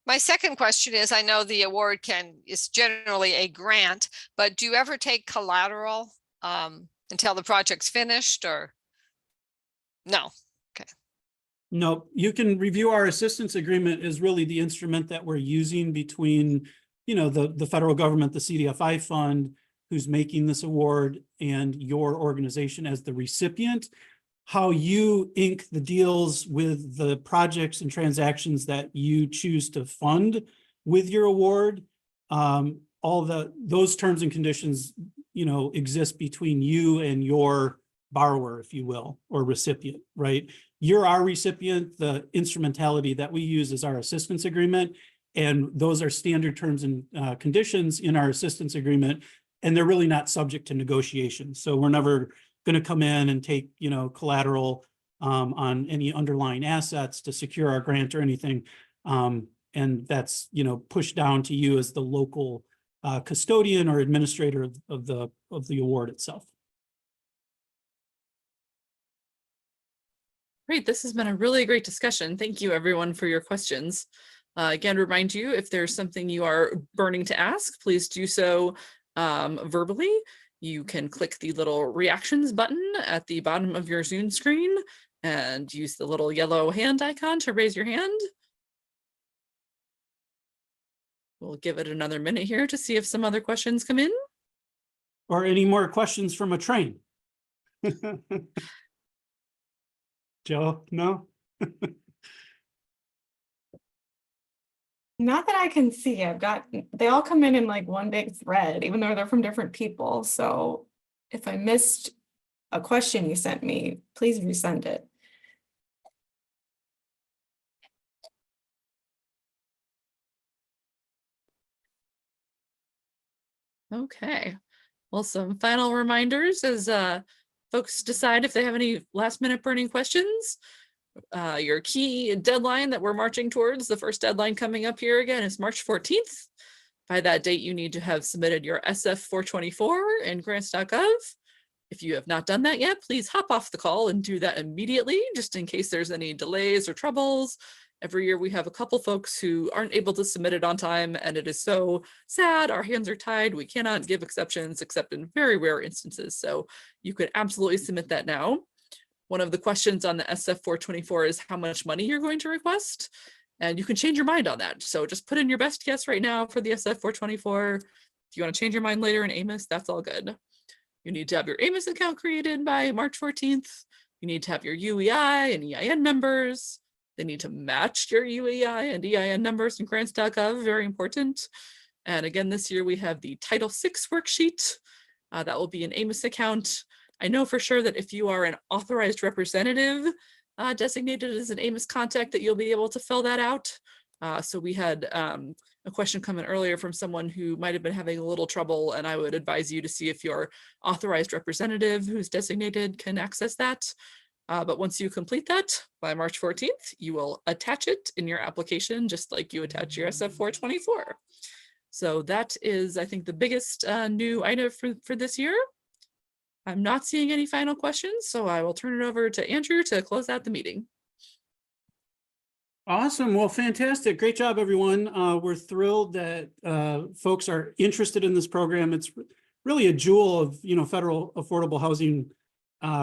My second question is, I know the award is generally a grant, but do you ever take collateral until the project's finished, or no? Okay. No, you can review our assistance agreement is really the instrument that we're using between, the federal government, the CDFI fund, who's making this award, and your organization as the recipient. How you ink the deals with the projects and transactions that you choose to fund with your award. Those terms and conditions, exist between you and your borrower, if you will, or recipient, right? You're our recipient. The instrumentality that we use is our assistance agreement. And those are standard terms and conditions in our assistance agreement. And they're really not subject to negotiation. So we're never going to come in and take, collateral on any underlying assets to secure our grant or anything. And that's, pushed down to you as the local custodian or administrator of the award itself. Great, this has been a really great discussion. Thank you everyone for your questions. Again, remind you, if there's something you are burning to ask, please do so verbally. you can click the little reactions button at the bottom of your Zoom screen and use the little yellow hand icon to raise your hand. We'll give it another minute here to see if some other questions come in. Or any more questions from a train? Joe, no? Not that I can see. They all come in like one big thread, even though they're from different people. So if I missed a question you sent me, please resend it. Okay, well, some final reminders as folks decide if they have any last minute burning questions. Your key deadline that we're marching towards, the first deadline coming up here again, is March 14th. By that date, you need to have submitted your SF424 in grants.gov. If you have not done that yet, please hop off the call and do that immediately, just in case there's any delays or troubles. Every year we have a couple folks who aren't able to submit it on time, and it is so sad. Our hands are tied. We cannot give exceptions except in very rare instances. So you could absolutely submit that now. One of the questions on the SF424 is how much money you're going to request, and you can change your mind on that. So just put in your best guess right now for the SF424. If you want to change your mind later in Amos, that's all good. You need to have your Amos account created by March 14th. You need to have your UEI and EIN numbers. They need to match your UEI and EIN numbers in grants.gov, very important. And again, this year we have the Title VI worksheet. That will be an Amos account. I know for sure that if you are an authorized representative designated as an Amos contact, that you'll be able to fill that out. So we had a question come in earlier from someone who might have been having a little trouble, and I would advise you to see if your authorized representative who's designated can access that. But once you complete that by March 14th, you will attach it in your application, just like you attach your SF424. So that is, I think, the biggest new item for this year. I'm not seeing any final questions, so I will turn it over to Andrew to close out the meeting. Awesome. Well, fantastic. Great job, everyone. We're thrilled that folks are interested in this program. It's really a jewel of, federal affordable housing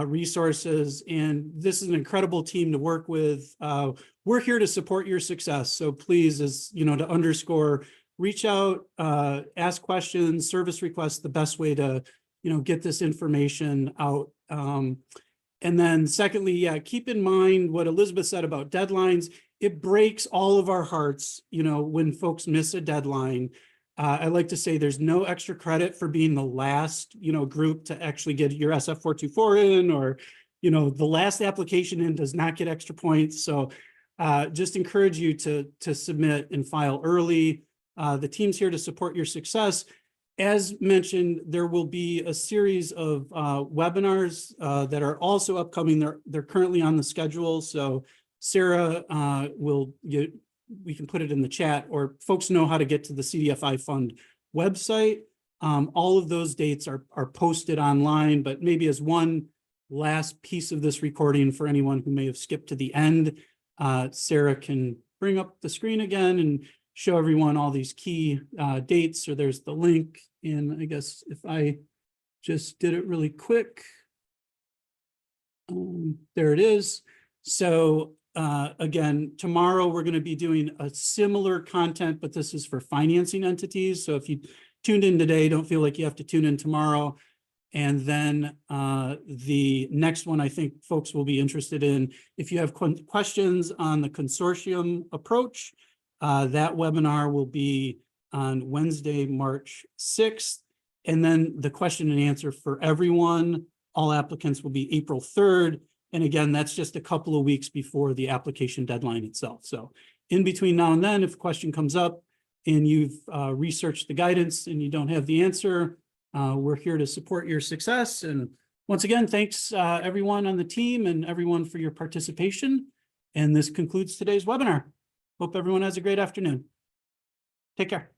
resources, and this is an incredible team to work with. We're here to support your success. So please, to underscore, reach out, ask questions, service requests, the best way to, get this information out. And then secondly, keep in mind what Elizabeth said about deadlines. It breaks all of our hearts, when folks miss a deadline. I like to say there's no extra credit for being the last, group to actually get your SF424 in, or, the last application in does not get extra points. So just encourage you to submit and file early. The team's here to support your success. As mentioned, there will be a series of webinars that are also upcoming. They're currently on the schedule. So Sarah we can put it in the chat, or folks know how to get to the CDFI Fund website. All of those dates are posted online, but maybe as one last piece of this recording for anyone who may have skipped to the end, Sarah can bring up the screen again and show everyone all these key dates, or there's the link. And I guess if I just did it really quick, there it is. So again, tomorrow we're going to be doing a similar content, but this is for financing entities. So if you tuned in today, don't feel like you have to tune in tomorrow. And then the next one I think folks will be interested in, if you have questions on the consortium approach, that webinar will be on Wednesday, March 6th. And then the question and answer for everyone, all applicants, will be April 3rd. And again, that's just a couple of weeks before the application deadline itself. So in between now and then, if a question comes up and you've researched the guidance and you don't have the answer, we're here to support your success. And once again, thanks everyone on the team and everyone for your participation. And this concludes today's webinar. Hope everyone has a great afternoon. Take care.